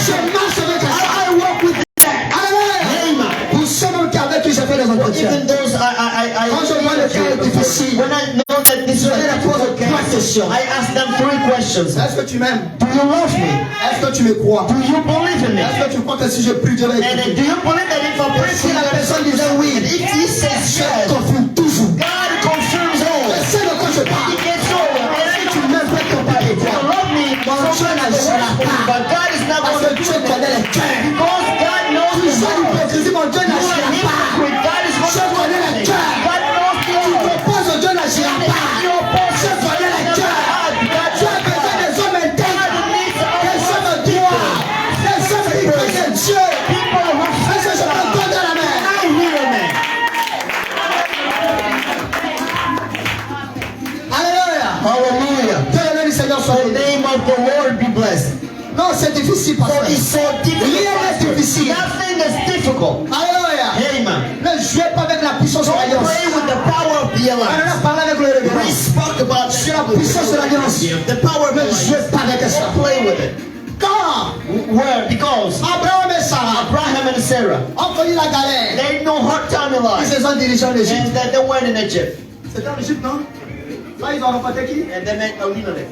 S2: Je marche avec la
S1: I walk with them.
S2: Alléluia. Pour ceux même qui avec qui j'ai fait des entretiens.
S1: Even those
S2: Quand je vois le cas est difficile,
S1: when I know that this is
S2: je les pose trois questions.
S1: I ask them 3 questions.
S2: Est-ce que tu m'aimes?
S1: Do you love me?
S2: Est-ce que tu me crois?
S1: Do you believe in me?
S2: Est-ce que tu crois que si je prie, Dieu va
S1: And
S2: écouter?
S1: do you believe that if I pray
S2: Si
S1: for
S2: la
S1: you,
S2: personne disait oui,
S1: and if he says
S2: je
S1: yes,
S2: confirme toujours.
S1: God confirms all.
S2: Je sais de quoi je
S1: He
S2: parle.
S1: gets all. And I
S2: Si tu
S1: know
S2: m'aimes, fais ton pas de
S1: you
S2: toi.
S1: love me,
S2: Mon
S1: so
S2: Dieu
S1: much
S2: n'agira
S1: for me,
S2: pas.
S1: but God is not
S2: Parce
S1: going
S2: que
S1: to
S2: Dieu
S1: do
S2: connaît
S1: that.
S2: les cœurs.
S1: Because God knows
S2: Tu
S1: the
S2: sais
S1: heart.
S2: l'hypocrisie, mon Dieu
S1: You are
S2: n'agira pas.
S1: hypocrite. God is going
S2: Je
S1: to
S2: connais les cœurs.
S1: God knows the
S2: Tu
S1: heart.
S2: proposes, Dieu n'agira pas. Je connais les cœurs. Tu as besoin des hommes intègres, des hommes droits, des hommes qui craignent Dieu. Est-ce que je peux tendre la main? Alléluia.
S1: Hallelujah.
S2: Que le nom du Seigneur soit
S1: The
S2: béni.
S1: name of the Lord be blessed.
S2: Non, c'est difficile parce
S1: For
S2: que
S1: it's so difficult.
S2: rien n'est difficile.
S1: Nothing is difficult.
S2: Alléluia.
S1: Amen.
S2: Ne jouez pas avec la puissance de
S1: Don't
S2: l'alliance.
S1: pray with the power of the
S2: On en a
S1: alliance.
S2: parlé avec le
S1: We
S2: révérend.
S1: spoke about
S2: Sur la puissance de l'alliance.
S1: the power of the
S2: Ne jouez
S1: alliance.
S2: pas avec ça.
S1: Don't play with it.
S2: Quand
S1: Where? Because
S2: Abraham et Sarah
S1: Abraham and Sarah,
S2: ont connu la galère,
S1: they had no hard time in
S2: ils
S1: life.
S2: se sont dirigés en Égypte.
S1: And that they went in Egypt.
S2: C'était en Égypte, non? Là, ils ont rencontré qui?
S1: And they met Abimelech.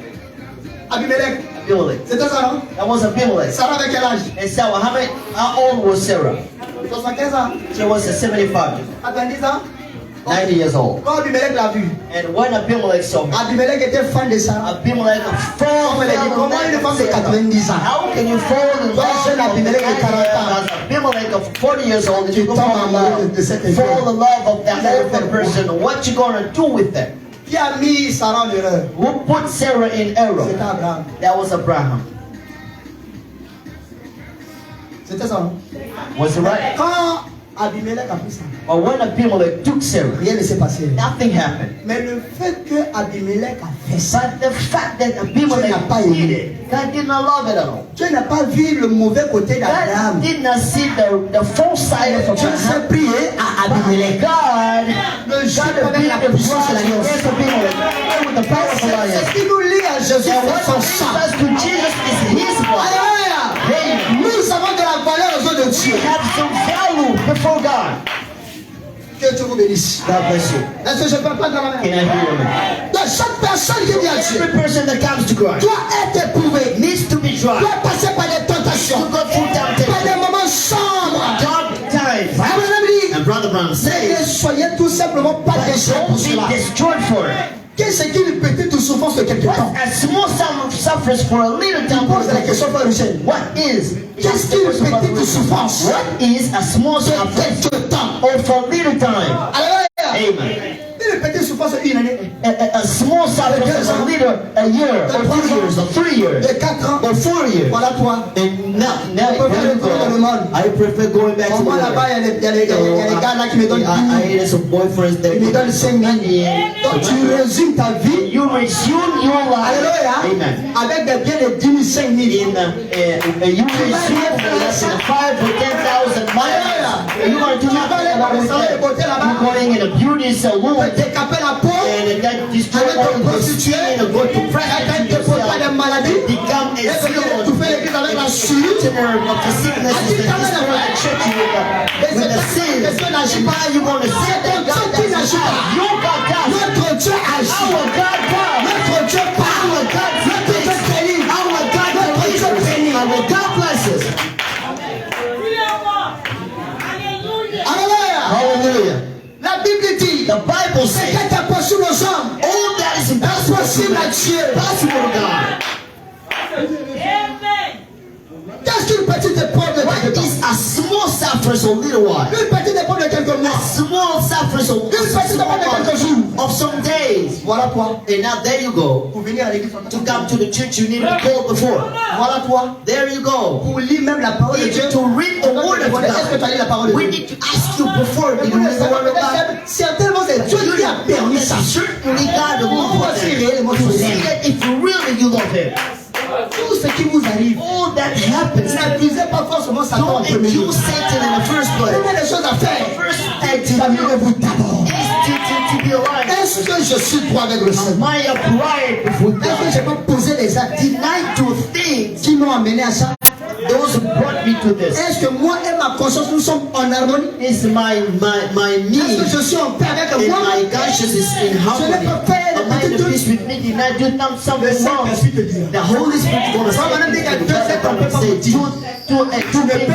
S2: Abimelech.
S1: Abimelech.
S2: C'était ça, non?
S1: That was Abimelech.
S2: Sarah avec quel âge?
S1: And Sarah, how old was Sarah?
S2: 75 ans.
S1: She was 75,
S2: À 10 ans.
S1: 90 years old.
S2: Quand Abimelech l'a vu,
S1: And when Abimelech saw her,
S2: Abimelech était fan de Sarah.
S1: Abimelech fell
S2: Comme elle a dit, comment une femme de 90 ans?
S1: How can you fall in
S2: Toi,
S1: love
S2: jeune Abimelech de 40 ans.
S1: as Abimelech of 40 years old? If you
S2: Tu
S1: fall
S2: tombes
S1: in
S2: amoureux
S1: love,
S2: de cette
S1: fall
S2: femme.
S1: in love of that older person, what you gonna do with them?
S2: Qui a mis Sarah en erreur?
S1: Who put Sarah in error?
S2: C'était Abraham.
S1: That was Abraham.
S2: C'était ça, non?
S1: Was it right?
S2: Quand Abimelech a pris ça,
S1: But when Abimelech took Sarah,
S2: rien ne s'est passé.
S1: nothing happened.
S2: Mais le fait que Abimelech a fait ça,
S1: But the fact that Abimelech
S2: n'a pas aimé.
S1: did it, God did not love it at all.
S2: Dieu n'a pas vu le mauvais côté d'Abraham.
S1: God did not see the full side of
S2: Dieu s'est
S1: Abraham.
S2: prié à Abimelech.
S1: God
S2: Ne joue pas avec la puissance de l'alliance.
S1: against Abimelech with the power of
S2: C'est
S1: alliance.
S2: ce qui nous lie à Jésus,
S1: And
S2: c'est
S1: what
S2: son
S1: brings
S2: sang.
S1: us to Jesus is His blood.
S2: Alléluia.
S1: Amen.
S2: Nous avons de la valeur aux yeux de
S1: We
S2: Dieu.
S1: have some value before God.
S2: Que Dieu vous bénisse.
S1: God bless you.
S2: Est-ce que je peux prendre la main?
S1: Can I hear you?
S2: De chaque personne qui vient à Dieu
S1: Every person that comes to Christ
S2: doit être éprouvé,
S1: needs to be tried.
S2: doit passer par des
S1: To
S2: tentations,
S1: go through
S2: par
S1: temptation.
S2: des moments sombres.
S1: Dark times.
S2: Abraham dit,
S1: And Brother Brown
S2: ne
S1: says,
S2: soyez tout simplement pas déçus pour
S1: don't
S2: cela.
S1: be destroyed for it.
S2: Qu'est-ce qu'une petite souffrance de quelque temps?
S1: A small suffers for a little time.
S2: Pose la question, Frère Michel.
S1: What is?
S2: Qu'est-ce qu'une petite souffrance
S1: What is a small
S2: de
S1: suffering
S2: quelque temps?
S1: or for a little time?
S2: Alléluia.
S1: Amen.
S2: Une petite souffrance d'une année,
S1: A small suffering is a little, a year, or 2 years, or 3 years,
S2: de 4 ans,
S1: or 4 years.
S2: voilà toi.
S1: And now
S2: Pourquoi
S1: when you
S2: retourner dans le
S1: go,
S2: monde?
S1: I prefer going back to
S2: Moi là-bas, il y a des- il y a des gars là qui me donnent
S1: I had some boyfriends that
S2: ils me donnent 5 000. Donc tu résumes ta vie,
S1: you resume your life.
S2: alléluia,
S1: Amen.
S2: avec des biens de 10 000, 5 000.
S1: You resume less than 5 or 10,000 miles. You're going to do nothing about it. You're going in a beauty salon
S2: Décaper la peau,
S1: and that destroy
S2: avec
S1: all
S2: des
S1: the
S2: prostituées,
S1: skin and go to
S2: avec
S1: prostitute
S2: des pas
S1: yourself.
S2: de maladies,
S1: Become
S2: et
S1: a seal.
S2: tu fais l'église avec la suite.
S1: Sinner of the sicknesses that destroy the church with the sins. And how you going to say that God doesn't have? Your God does.
S2: Notre Dieu agit.
S1: Our God does.
S2: Notre Dieu parle.
S1: Our God
S2: Notre Dieu
S1: speaks.
S2: guérit. possible à Dieu.
S1: Possible to God.
S2: Qu'est-ce qu'une petite épreuve de
S1: What
S2: quelques temps?
S1: is a small suffering for a little while?
S2: Une petite épreuve de quelques
S1: A
S2: mois.
S1: small suffering
S2: Une petite épreuve de quelques jours.
S1: of some days.
S2: Voilà toi.
S1: And now there you go.
S2: Pour venir à l'église,
S1: To come to the church, you need to be called before.
S2: voilà toi.
S1: There you go.
S2: Pour lire même la parole de Dieu.
S1: Even to read the word of
S2: Est-ce que tu as lu la parole
S1: God,
S2: de
S1: we
S2: Dieu?
S1: need to ask you before you read the word of God.
S2: Certainement, c'est Dieu qui a permis ça.
S1: Certainly God will
S2: Pour
S1: put
S2: aussi
S1: that.
S2: réellement
S1: To
S2: vous
S1: see
S2: aime.
S1: that if really you love Him.
S2: Tout ce qui vous arrive,
S1: All that happens,
S2: n'accusez pas forcément Satan en
S1: don't
S2: premier lieu.
S1: accuse Satan in the first place.
S2: Prenez les choses à faire.
S1: First act to do
S2: Examinez-vous d'abord.
S1: is to be alive.
S2: Est-ce que je suis droit avec le Seigneur?
S1: Am I upright before
S2: Est-ce que
S1: God?
S2: je peux poser des actes
S1: Deny to things
S2: qui m'ont amené à ça?
S1: those who brought me to this.
S2: Est-ce que moi et ma conscience, nous sommes en harmonie?
S1: Is my
S2: Est-ce
S1: me
S2: que je suis en paix avec
S1: and
S2: moi?
S1: my conscience is in harmony? Am I in peace with me? Did I do something wrong? The Holy Spirit is going to say to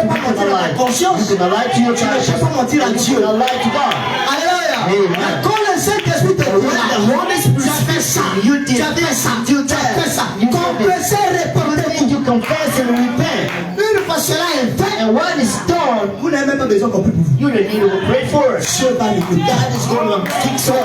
S1: you can lie to your conscience. You can lie to God.
S2: Alléluia.
S1: Amen.
S2: Quand le Saint-Esprit te
S1: When the
S2: dit,
S1: Holy Spirit speaks to you, you did this, you did
S2: fais ça.
S1: that. You did
S2: Confessez,
S1: this.
S2: répandez-vous.
S1: You confess and repent.
S2: Une fois cela est fait,
S1: And what is done,
S2: vous n'avez même pas besoin qu'on prie pour vous.
S1: you don't need to pray for it.
S2: Dieu va l'écouter.
S1: God is going to fix all.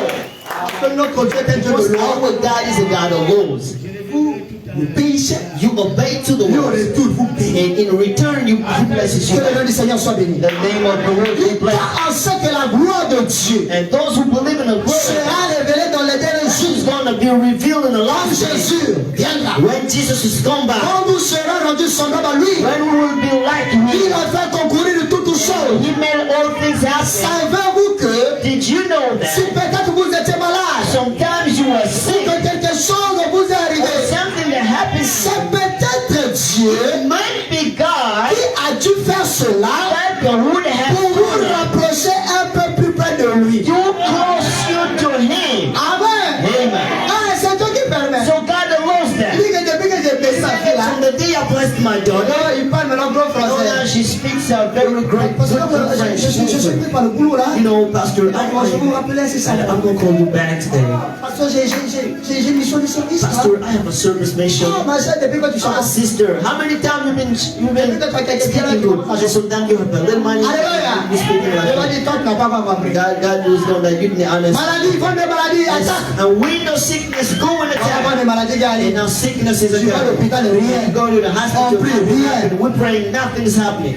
S2: Parce que notre Dieu est un Dieu
S1: Because
S2: de loi.
S1: our God is a God of laws.
S2: Vous obéissez.
S1: You obey to the
S2: Et au
S1: laws.
S2: retour, vous payez.
S1: And in return, He blesses
S2: Que
S1: you.
S2: le nom du Seigneur soit béni.
S1: The name of the Lord be
S2: Il
S1: blessed.
S2: croit en ce que la gloire de Dieu
S1: And those who believe in the word
S2: sera révélée dans les derniers
S1: is
S2: jours.
S1: going to be revealed in the
S2: Quand
S1: last days.
S2: Jésus viendra,
S1: When Jesus is come back,
S2: quand vous serez rendus semblables à lui,
S1: when we will be like
S2: il
S1: Him,
S2: va faire concourir de toutes choses.
S1: He made all things happen.
S2: Savez-vous que
S1: Did you know
S2: si
S1: that
S2: peut-être vous étiez malade,
S1: sometimes you are sick,
S2: que quelque chose vous est
S1: or
S2: arrivé,
S1: something that happens,
S2: c'est peut-être Dieu
S1: it might be God
S2: qui a dû faire cela
S1: that would have
S2: pour vous
S1: done it.
S2: rapprocher un peu plus près de lui.
S1: To close you to Him.
S2: Amen.
S1: Amen.
S2: Ah, c'est toi qui permet.
S1: So God allows that.
S2: Lui, depuis que j'ai blessé sa fille là,
S1: From the day I blessed my daughter,
S2: il parle maintenant gros
S1: now
S2: français.
S1: she speaks a very great
S2: Parce que
S1: good
S2: je suis
S1: French.
S2: pris par le boulot là.
S1: You know, Pastor,
S2: Moi, je vous rappelais, c'est ça.
S1: I'm going to call you back today.
S2: Pasteur, j'ai une mission de service.
S1: Pastor, I have a service mission.
S2: Ah, ma soeur, depuis que tu
S1: Ah,
S2: chantes.
S1: sister, how many times you been speaking good? Sometimes you have a little money.
S2: Alléluia.
S1: You speaking
S2: Je vais
S1: like
S2: dire, toi, tu n'as pas compris.
S1: God is going to give me honest.
S2: Maladie, il faut des maladies, attaque.
S1: And we know sickness go in
S2: On va voir
S1: attack.
S2: des maladies qui
S1: And
S2: arrivent.
S1: now sickness is a
S2: Tu vas à l'hôpital,
S1: You
S2: rien.
S1: go to the hospital,
S2: On prie, rien.
S1: we're praying, nothing's happening.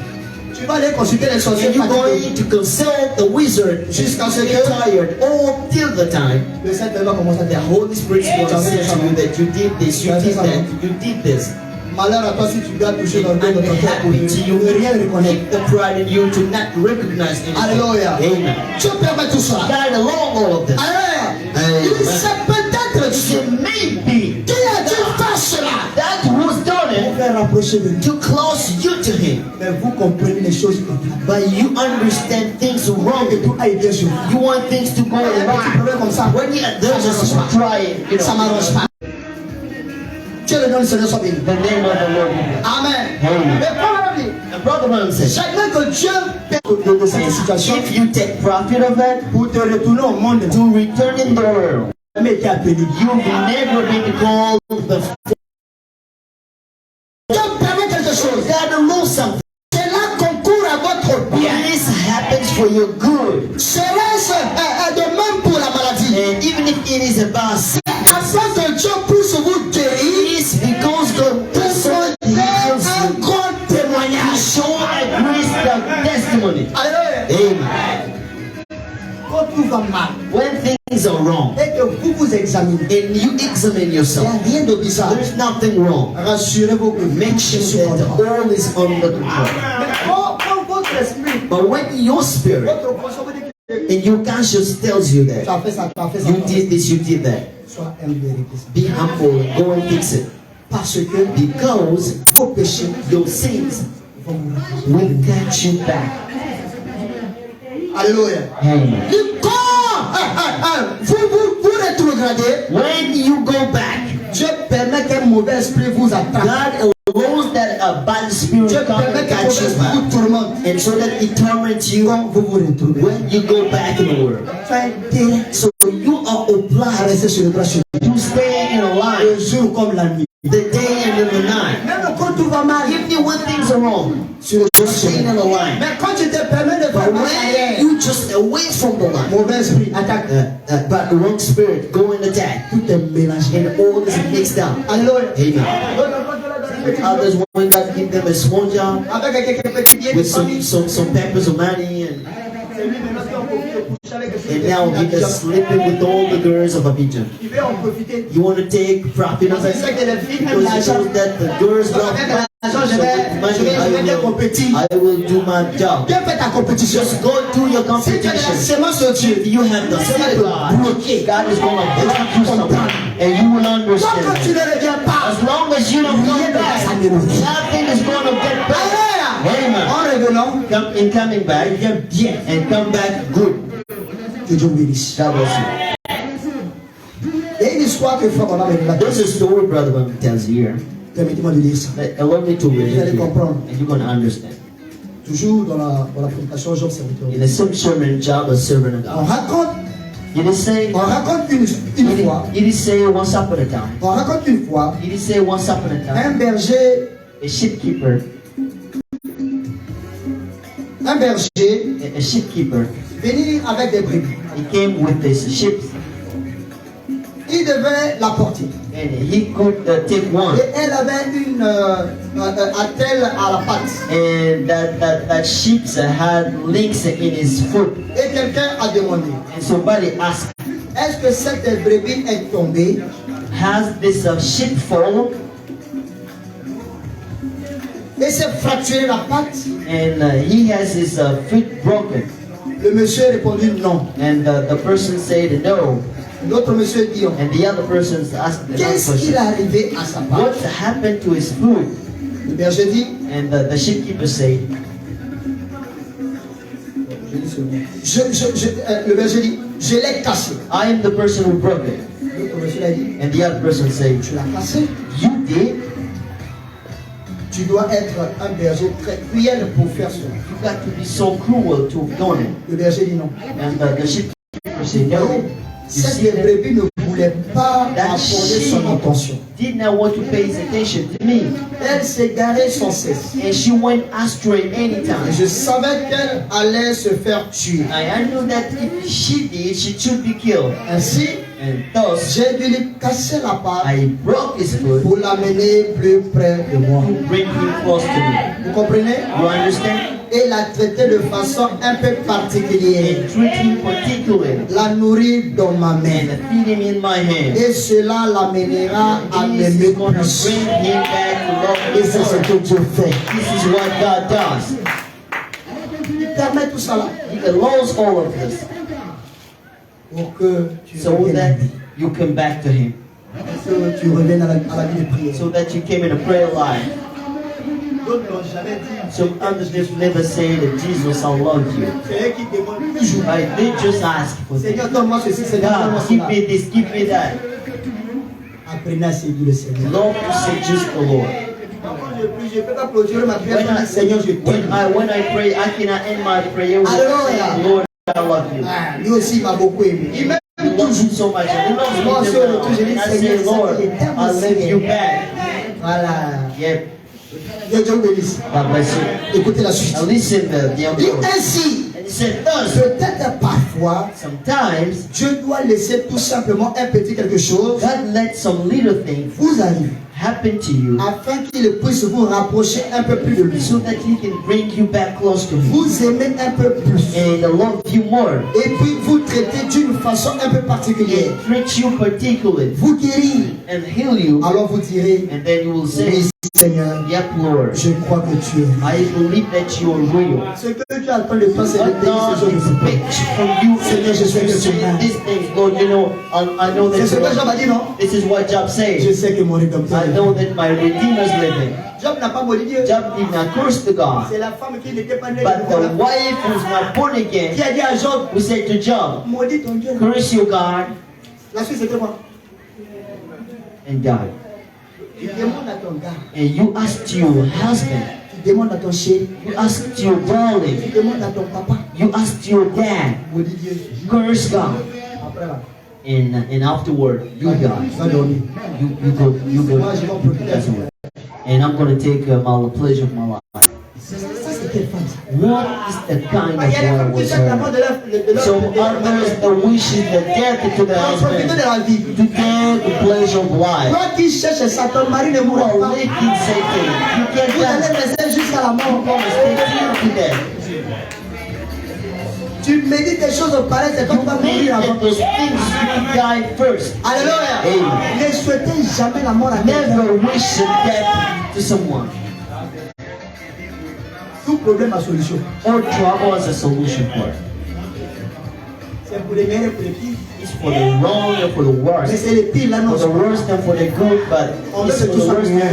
S2: Tu vas aller consulter les sorciers.
S1: And you're
S2: fatigués.
S1: going to consult the wizard
S2: Jusqu'à ce
S1: get
S2: que
S1: tired all till the time
S2: le Saint-Esprit va commencer à
S1: the
S2: dire,
S1: Holy Spirit is going to say to you that you did this, you did that, you did this.
S2: malheur à toi si tu dois toucher dans le dos
S1: And
S2: de ton cœur pour
S1: happy to you
S2: ne rien reconnaître.
S1: the pride in you to not recognize anything.
S2: Alléluia.
S1: Amen.
S2: Dieu permet tout ça.
S1: God along all of this.
S2: Alléluia.
S1: Amen.
S2: C'est peut-être Dieu
S1: It may be
S2: qui a dû faire cela
S1: that was done
S2: pour
S1: it
S2: faire rapprocher de lui.
S1: to close you to Him.
S2: Mais vous comprenez les choses comme ça.
S1: But you understand things wrong.
S2: Que tout aille bien sur vous.
S1: You want things to go
S2: Il y a un petit
S1: right.
S2: problème comme ça.
S1: When you just try it, you know.
S2: Ça m'arrange pas. Dieu le nom du Seigneur soit béni.
S1: The name of the Lord.
S2: Amen.
S1: Amen.
S2: Mais probablement,
S1: And Brother Brown said,
S2: jamais que Dieu perd de cette situation
S1: if you take profit of it
S2: pour te retourner au monde,
S1: to return in the world,
S2: jamais été appelé.
S1: you've never been called before.
S2: Dieu permet quelque chose.
S1: God allows something.
S2: Cela concourt à votre bien.
S1: This happens for your good.
S2: Cela est de même pour la maladie.
S1: And even if it is about sin,
S2: Afin que Dieu puisse vous guérir,
S1: it's because God
S2: pour
S1: doesn't
S2: donner
S1: heals
S2: un
S1: you.
S2: grand
S1: To
S2: témoignage.
S1: show a great testimony.
S2: Alléluia.
S1: Amen.
S2: Quand tout va mal
S1: When things are wrong
S2: et que vous vous examinez,
S1: and you examine
S2: il n'y
S1: yourself,
S2: a rien de bizarre.
S1: there's nothing wrong.
S2: Rassurez-vous que
S1: Make sure that all is under control.
S2: quand votre esprit,
S1: But when your spirit
S2: votre conscience vous dit que
S1: and your conscience tells you
S2: tu
S1: that
S2: as fait ça, tu as fait ça,
S1: you did this, you did that,
S2: sois humble et reconnaissant.
S1: be humble, go and fix it.
S2: Parce que
S1: Because
S2: vos péchés
S1: your sins
S2: vont vous rattraper.
S1: will catch you back.
S2: Alléluia.
S1: Amen.
S2: Quand vous rétrogradez,
S1: When you go back,
S2: Dieu permet qu'un mauvais esprit vous attaque.
S1: God allows that a bad spirit
S2: Dieu
S1: come
S2: permet
S1: and
S2: que
S1: catch you
S2: vous
S1: back.
S2: tourmente.
S1: And so that it torments you
S2: Quand vous vous retrouvez.
S1: when you go back in the world.
S2: Tu as intérêt
S1: So you are
S2: à
S1: obliged
S2: rester sur le droit chemin.
S1: to stay in a
S2: Le
S1: line
S2: jour comme la nuit.
S1: the day and the night.
S2: Même quand tout va mal,
S1: Even when things are wrong,
S2: sur le droit
S1: just stay in
S2: chemin.
S1: a line.
S2: Mais quand tu te permets de faire
S1: But
S2: mal
S1: when
S2: ailleurs,
S1: you just away from the line,
S2: mauvais esprit attaque.
S1: but the wrong spirit go and attack,
S2: Tout est mélangé.
S1: and all is mixed up.
S2: Alléluia.
S1: Amen. Others when God give them a small job
S2: Avec quelques petits billets de
S1: with
S2: famille.
S1: some papers of money,
S2: C'est lui maintenant qui en profite pour coucher avec
S1: and now he just sleeping with all the girls of Abidjan.
S2: Il veut en profiter.
S1: You want to take profit of
S2: C'est
S1: it?
S2: ça que les filles aiment
S1: Because it
S2: l'argent.
S1: shows that the girls love
S2: Avec
S1: money.
S2: l'argent,
S1: So with money,
S2: je vais bien compétir.
S1: I will do my job.
S2: Bien fait ta compétition.
S1: Just go do your
S2: Si tu as la
S1: competition.
S2: semence au Dieu,
S1: If you have the seed of God, God is going to block you something, and you will
S2: tant
S1: understand.
S2: que tu ne reviens pas,
S1: As long as you don't come back, nothing is going to get better.
S2: Alléluia. En revenant,
S1: Come in coming back,
S2: viens bien.
S1: and come back good.
S2: Que Dieu vous bénisse.
S1: God bless you.
S2: Il y a une histoire que Frère Bonham m'a
S1: There's a story Brother Bam tells here.
S2: Permettez-moi de lire ça.
S1: Allow me to read
S2: Vous allez
S1: it,
S2: comprendre.
S1: and you're going to understand.
S2: Toujours dans la prédication, Job serviteur.
S1: In a sermon, Job, a servant of
S2: On
S1: God.
S2: raconte,
S1: It is say,
S2: une fois,
S1: it is say once upon a time.
S2: on raconte une fois,
S1: It is say once upon a time,
S2: un berger,
S1: a shipkeeper, a shipkeeper,
S2: venir avec des brebis.
S1: he came with his ship,
S2: Il devait la porter.
S1: and he could take one.
S2: Et elle avait une attelle à la patte.
S1: And that sheep had links in his foot.
S2: Et quelqu'un a demandé,
S1: And somebody asked,
S2: est-ce que cette brebis est tombée
S1: has this sheep fallen?
S2: et s'est fracturé la patte?
S1: And he has his foot broken.
S2: Le monsieur a répondu non.
S1: And the person said no.
S2: L'autre monsieur dit,
S1: And the other person asked the
S2: qu'est-ce
S1: question,
S2: qu'il est arrivé à sa patte?
S1: what happened to his foot?
S2: Le berger dit,
S1: And the shipkeeper said,
S2: le berger dit, je l'ai cassé.
S1: I am the person who broke it.
S2: L'autre monsieur a dit,
S1: And the other person said,
S2: tu l'as cassé?
S1: you did?
S2: Tu dois être un berger très cruel pour faire cela.
S1: You got to be so cruel to have done it.
S2: Le berger dit non.
S1: And the shipkeeper said, no. You see
S2: Cette
S1: that?
S2: brebis ne voulait pas
S1: That
S2: accorder
S1: she
S2: son attention.
S1: did not want to pay his attention to me.
S2: Elle s'égarait sans cesse.
S1: And she went astray
S2: Et
S1: anytime.
S2: je savais qu'elle allait se faire tuer.
S1: I knew that if she did, she should be killed.
S2: Ainsi,
S1: And thus,
S2: j'ai dû lui casser la patte
S1: I broke his foot
S2: pour l'amener plus près de moi.
S1: to bring him close to me.
S2: Vous comprenez?
S1: You understand?
S2: Et la traiter de façon un peu particulière.
S1: And treat him particularly.
S2: La nourrir dans ma main.
S1: And feed him in my hand.
S2: Et cela l'amènera à
S1: This is
S2: m'aimer
S1: going to
S2: plus.
S1: bring him back to love
S2: Et
S1: me
S2: c'est ce
S1: more.
S2: que Dieu fait.
S1: This is what God does.
S2: Il permet tout ça là
S1: He allows all of this
S2: pour que tu
S1: so
S2: reviennes à
S1: that
S2: lui.
S1: you come back to him.
S2: Que tu reviennes à la vie de prière.
S1: So that you came in a prayer life.
S2: D'autres n'ont jamais dit.
S1: So others just never say that Jesus, I love you.
S2: C'est eux qui demandent toujours.
S1: Right? They just ask for that.
S2: Seigneur, donne-moi ceci, Seigneur, donne-moi
S1: God, give
S2: cela.
S1: me this, give me that.
S2: Apprenez à séduire le Seigneur.
S1: Love to seduce the Lord.
S2: Quand je prie, je ne peux pas clôturer ma prière sans dire, Seigneur, je t'aime.
S1: When I pray, I cannot end my prayer with
S2: Alléluia.
S1: saying, Lord, I love you.
S2: Ah, lui aussi, il m'a beaucoup aimé. Il m'aime
S1: He loves you so much. And he loves
S2: Moi,
S1: me
S2: sur le
S1: now.
S2: retour, je dis,
S1: And I
S2: Seigneur,
S1: say, Lord,
S2: il t'aime
S1: I
S2: aussi.
S1: love you back.
S2: Voilà.
S1: Yep.
S2: Dieu vous bénisse.
S1: God bless you.
S2: Écoutez la suite.
S1: Now listen to the
S2: Et
S1: other word.
S2: ainsi,
S1: And he said, thus,
S2: peut-être parfois,
S1: sometimes
S2: Dieu doit laisser tout simplement un petit quelque chose
S1: God lets some little things
S2: vous arriver
S1: happen to you
S2: afin qu'il puisse vous rapprocher un peu plus de lui.
S1: so that he can bring you back close to him
S2: Vous aimez un peu plus.
S1: and love you more
S2: Et puis vous traitez d'une façon un peu particulière.
S1: and treat you particularly
S2: Vous guérir.
S1: and heal you.
S2: Alors vous direz,
S1: And then you will say,
S2: oui Seigneur,
S1: yep, Lord,
S2: je crois que tu es.
S1: I believe that you are real.
S2: Ce que tu attends de toi, c'est de
S1: But
S2: payer
S1: God
S2: ces choses.
S1: expects from you
S2: Seigneur, je sais que
S1: to
S2: tu
S1: say
S2: m'aimes.
S1: these things. Lord, you know, I know
S2: C'est ce que Job
S1: that
S2: a dit, non?
S1: this is what Job
S2: Je
S1: says.
S2: sais que mon rédempteur
S1: I
S2: est
S1: know
S2: là.
S1: that my Redeemer is living.
S2: Job n'a pas maudit Dieu.
S1: Job did not curse the God,
S2: C'est la femme qui n'était pas née
S1: but
S2: de
S1: the
S2: nouveau.
S1: wife who's not born
S2: Qui
S1: again,
S2: a dit à Job,
S1: who said to Job,
S2: maudit ton Dieu.
S1: curse your God,
S2: La suite c'était quoi?
S1: and died.
S2: Tu demandes à ton gars.
S1: and you ask to your husband,
S2: Tu demandes à ton chéri.
S1: you ask to your darling,
S2: Tu demandes à ton papa.
S1: you ask to your dad,
S2: Maudit Dieu.
S1: curse God,
S2: Après là,
S1: and afterward you die.
S2: va dormir.
S1: You go.
S2: Moi, je vais en profiter.
S1: That's it. And I'm gonna take my pleasure of my life.
S2: Ça, c'est quelle femme ça?
S1: What is the kind
S2: Il y a des
S1: of
S2: femmes
S1: woman
S2: qui
S1: was
S2: cherchent la mort
S1: her?
S2: de leur
S1: So others that wishes the death to the
S2: Pour profiter de
S1: husband
S2: la vie.
S1: to get the pleasure of life.
S2: Toi qui cherches ça, ton mari ne
S1: You
S2: mourra
S1: are
S2: pas.
S1: licking Satan. You
S2: Vous
S1: can't
S2: allez
S1: die.
S2: rester jusqu'à la mort.
S1: Stay here to death.
S2: Tu médites des choses pareilles, c'est comme tu vas
S1: Think
S2: mourir avant.
S1: that those things you die first.
S2: Alléluia.
S1: Amen.
S2: Ne souhaitez jamais la mort à quelqu'un.
S1: Never wish death to someone.
S2: Tout problème a solution.
S1: Or trouble as a solution for it.
S2: C'est pour les meilleurs et pour les pires.
S1: It's for the wrong and for the
S2: Mais
S1: worst.
S2: c'est les pires là, non.
S1: For the worst and for the good, but
S2: On
S1: it's
S2: veut
S1: for
S2: que tout
S1: the
S2: soit
S1: worst.
S2: bien.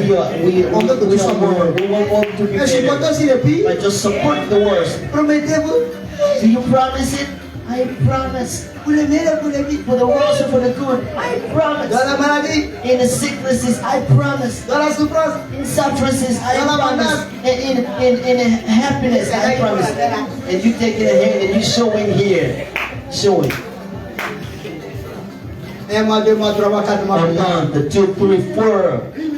S1: We
S2: On veut que tout soit
S1: want more.
S2: bien.
S1: We want to be
S2: Mais je suis
S1: better.
S2: content si les pires.
S1: But just support the worst.
S2: Promettez-vous.
S1: Do you promise it? I promise.
S2: Pour les meilleurs et pour les pires.
S1: For the worst and for the good, I promise.
S2: Dans la maladie,
S1: In the sicknesses, I promise.
S2: dans la souffrance,
S1: In sufferances, I
S2: Dans la
S1: promise.
S2: malade.
S1: In happiness, I promise. And you take it in hand and you show it here. Show it.
S2: 1 mois, 2 mois, 3 mois, 4 mois.
S1: A month, 2, 3,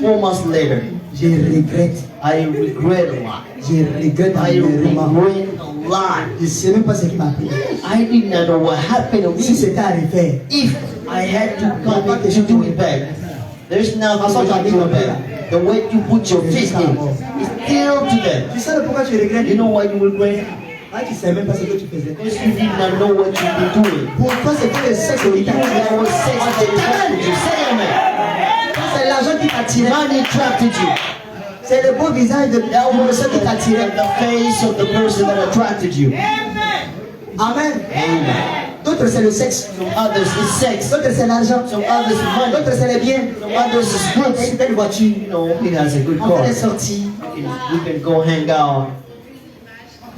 S1: 4 months later,
S2: Je regrette.
S1: I regret a lot.
S2: Je regrette
S1: I
S2: amèrement.
S1: regret a lot.
S2: Je ne sais même pas ce qui m'a pris.
S1: I did not know what happened to
S2: Si
S1: me.
S2: c'était à refaire,
S1: If I had to come back to do it back, there's nothing to do it back. The way you put your fist in is still to death.
S2: tu sais pourquoi tu regrettes?
S1: You know why you regret?
S2: Ah, tu ne sais même pas ce que tu faisais.
S1: Because you did not know what you were doing.
S2: Pour toi, c'était le sexe
S1: So
S2: qui
S1: you
S2: t'a attiré.
S1: that was sex that attracted you. Say amen.
S2: C'est l'argent qui t'attirait.
S1: Money attracted you.
S2: C'est le beau visage de la personne qui t'attirait.
S1: The face of the person that attracted you.
S2: Amen.
S1: Amen.
S2: D'autres, c'est le sexe.
S1: Some others is sex.
S2: D'autres, c'est l'argent.
S1: Some others is money.
S2: D'autres, c'est les biens.
S1: Some others is
S2: Et
S1: goods.
S2: une belle voiture.
S1: You know, it has a good
S2: On
S1: car.
S2: fait des sorties.
S1: We can go hang out.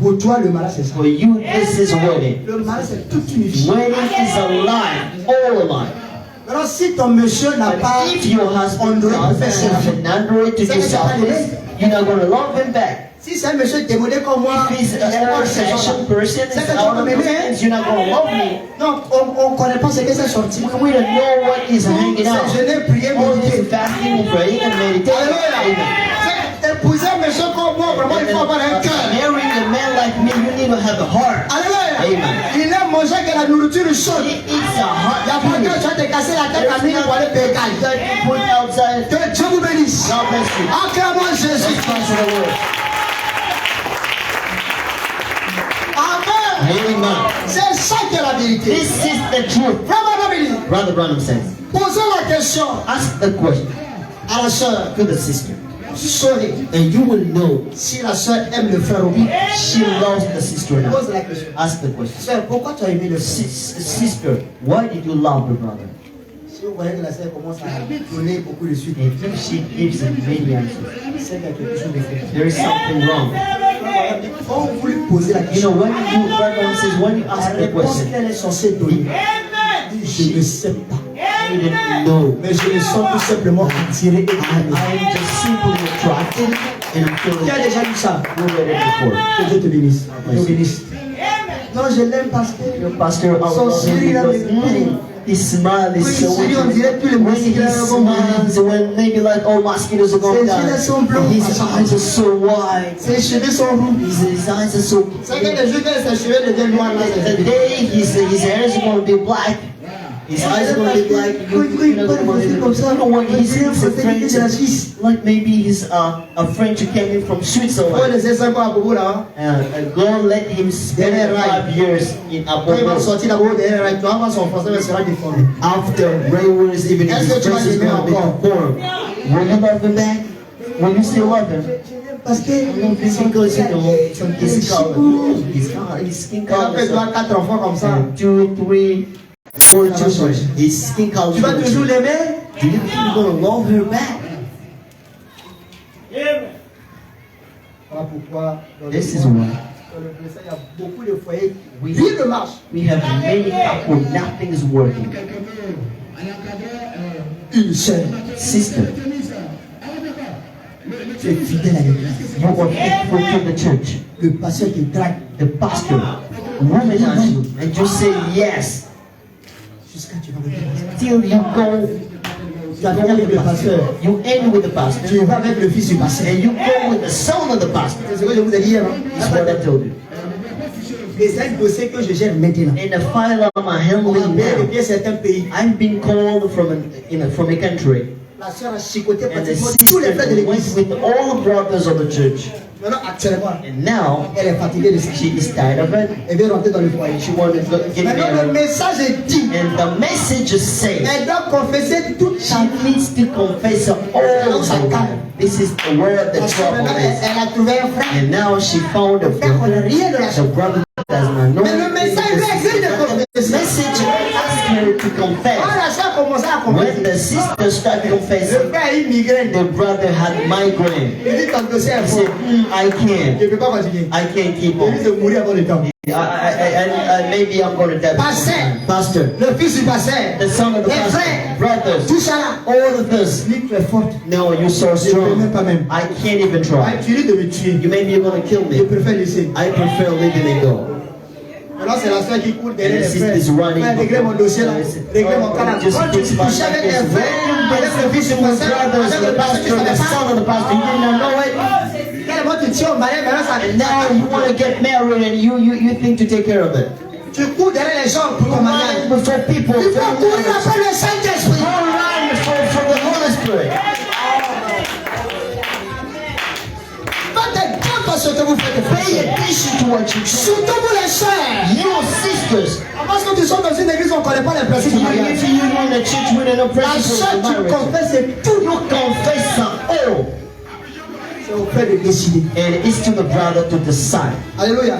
S2: Pour toi, le mariage, c'est ça.
S1: For you, this is wedding.
S2: Le mariage, c'est toute une vie.
S1: Wedding is a lie, all a lie.
S2: Alors, si ton monsieur n'a
S1: But
S2: pas
S1: if your husband doesn't have an Android to do something, you're not going to love him back.
S2: si c'est un monsieur démodé comme moi,
S1: If he's an old-fashioned person,
S2: c'est
S1: it's
S2: que tu
S1: out
S2: peux
S1: of those
S2: m'aimer.
S1: things, you're not going to love me.
S2: Non, on ne connaît pas ce que c'est sorti.
S1: We don't know what is hanging out.
S2: C'est jeûner, prier,
S1: All
S2: méditer.
S1: this fasting and praying and meditating.
S2: Alléluia. C'est épouser un monsieur comme moi, vraiment, il faut avoir un cœur.
S1: Marrying a man like me, you need to have a heart.
S2: Alléluia.
S1: Amen.
S2: Il aime manger que la nourriture chaude.
S1: It is a
S2: Il n'y a
S1: heart.
S2: pas que tu vas te casser la tête à minuit pour aller payer
S1: That you put outside.
S2: Que Dieu vous bénisse.
S1: God bless you.
S2: Acclamons Jésus.
S1: Let's pass the word.
S2: Amen.
S1: Amen.
S2: C'est ça qui est la vérité.
S1: This is the truth.
S2: Vraiment, Dominique.
S1: Brother Branham says,
S2: Posez la question
S1: ask the question
S2: à la sœur.
S1: to the sister,
S2: Vous saurez
S1: and you will know
S2: si la sœur aime le frère ou pas.
S1: if she loves the sister or not.
S2: Pose la question.
S1: Ask the question.
S2: Sœur, pourquoi tu as aimé le frère?
S1: Sister, why did you love the brother?
S2: Si vous voyez que la sœur commence à donner beaucoup de suite,
S1: And if she gives him many answers,
S2: c'est qu'il y a quelque chose de fait.
S1: there is something wrong.
S2: Quand vous lui posez la
S1: You
S2: question,
S1: know, when you, Brother Branham says, when you
S2: la
S1: ask the
S2: réponse
S1: question,
S2: qu'elle est censée donner, je ne sais pas.
S1: you didn't know.
S2: Mais je me sens tout simplement attiré et aimé.
S1: I am just simply attracted and I'm feeling
S2: Qui a déjà vu ça?
S1: you read it before.
S2: Que Dieu te bénisse. Dieu te bénisse. Non, je l'aime parce que
S1: Your pastor,
S2: son sourire a me
S1: his smile is
S2: Oui,
S1: so
S2: il on dirait tous les
S1: when he
S2: mosquitoes vont mourir.
S1: smiles, when maybe like all mosquitoes are going
S2: Ses
S1: down,
S2: yeux sont bleus.
S1: his eyes are so wide,
S2: Ses cheveux sont roux.
S1: his eyes are so
S2: C'est que le jour que ses cheveux deviennent noirs, là,
S1: the day his hair is going to be black, his eyes are going to be black. You know when he sees a friend, like maybe he's a friend who came in from
S2: Oh,
S1: Switzerland.
S2: les enfants à Bobo là.
S1: God let him spend 5 years in
S2: Quand il va
S1: Abobo.
S2: sortir d'abord derrière, tu vas voir son français sera déformé.
S1: After Ray Williams, even if
S2: Est-ce que
S1: his
S2: tu vas
S1: face is
S2: l'aimer
S1: going to be
S2: encore?
S1: deformed, will you love him back? Will you still love him?
S2: Parce que
S1: Because you know his color, his skin
S2: il a
S1: color.
S2: fait 3-4 enfants comme ça.
S1: 2, 3, 4 children. His skin color.
S2: Tu vas toujours l'aimer.
S1: Do you think you're gonna love her back?
S2: Voilà pourquoi dans le
S1: This is
S2: monde,
S1: why
S2: dans le blessé, il y a beaucoup de foyers
S1: we
S2: qui vivent le marche.
S1: we have many couples. Nothing is working.
S2: Une seule.
S1: Sister,
S2: Tu es fidèle à l'église.
S1: You are faithful to the church.
S2: Le pasteur te drague
S1: The pastor womanize you, and you say yes.
S2: jusqu'à ce que tu vas avec le pasteur.
S1: Till you go,
S2: Tu as fini avec le pasteur.
S1: you end with the pastor,
S2: Tu vas avec le fils du pasteur.
S1: and you go with the son of the pastor.
S2: C'est ce que je vous ai dit hier.
S1: That's what I told you.
S2: Et c'est un dossier que je gère maintenant.
S1: In a file I'm
S2: On m'a
S1: handling
S2: appelé
S1: now.
S2: depuis certains pays.
S1: I've been called from a country,
S2: La soeur a chicoté
S1: and the
S2: pratiquement tous les
S1: sister
S2: frères de
S1: went
S2: l'église.
S1: with all the brothers of the church.
S2: Maintenant, actuellement,
S1: And now
S2: elle est fatiguée de ça.
S1: she is tired of it.
S2: Elle veut rentrer dans le foyer.
S1: She wanted to get
S2: Maintenant, le
S1: married.
S2: message est dit.
S1: And the message is saying
S2: Elle doit confesser toute
S1: she
S2: sa
S1: needs to confess all her life. This is where the
S2: Parce que
S1: trouble
S2: maintenant,
S1: is.
S2: elle a trouvé un frère.
S1: And now she found a
S2: Le frère
S1: brother.
S2: connaît rien de la
S1: The
S2: chose.
S1: brother does not know.
S2: Mais le message lui exige de
S1: The
S2: confesser.
S1: message asks her to
S2: Quand
S1: confess.
S2: la soeur a commencé à
S1: When
S2: confesser,
S1: the sister started
S2: le
S1: confessing,
S2: frère a eu migraine.
S1: the brother had migraine.
S2: Il dit ton dossier est
S1: He
S2: faux.
S1: said, I
S2: Je
S1: can't.
S2: ne peux pas continuer.
S1: I can't keep
S2: Il
S1: on.
S2: risque de mourir avant le temps.
S1: Maybe I'm going to die. before
S2: Pastor.
S1: time. Pastor,
S2: Le fils du pasteur.
S1: the son of the
S2: Les
S1: pastor,
S2: frères.
S1: brothers,
S2: Tout ça là.
S1: all of this.
S2: Lui, tu es forte.
S1: No, you're so
S2: Je ne peux
S1: strong.
S2: même pas même.
S1: I can't even
S2: Ah,
S1: try.
S2: tu risques de me tuer.
S1: You maybe you're going to kill
S2: Je
S1: me.
S2: préfère laisser.
S1: I prefer letting it go.
S2: Alors c'est la soeur qui court derrière
S1: And
S2: les
S1: the
S2: frères.
S1: sister's running.
S2: Frère, réglez mon dossier là. Réglez mon cas là.
S1: Just
S2: Quand tu
S1: fix my
S2: touches avec les
S1: case.
S2: frères, avec le fils du pasteur,
S1: Brothers,
S2: avec
S1: the
S2: le pasteur, tu
S1: pastor, the
S2: savais
S1: son
S2: pas.
S1: of the pastor, you did not know it.
S2: Tellement tu tiens au mariage, maintenant ça.
S1: And now you want to get married and you think to take care of it.
S2: Tu cours derrière les gens pour ton mariage.
S1: Running before people.
S2: Il faut courir après le Saint-Esprit.
S1: Go run for the Holy Spirit.
S2: Faites attention à ce que vous faites.
S1: Pay attention to what you do.
S2: Surtout vous les sœurs.
S1: Your sisters.
S2: Parce que tu sommes dans une église, on ne connaît pas les principes du mariage.
S1: If you in a church with an
S2: La
S1: principle
S2: seule
S1: of
S2: tu
S1: marriage,
S2: confesses tout.
S1: you confess all.
S2: C'est au frère de décider.
S1: And it's to the brother to decide.
S2: Alléluia.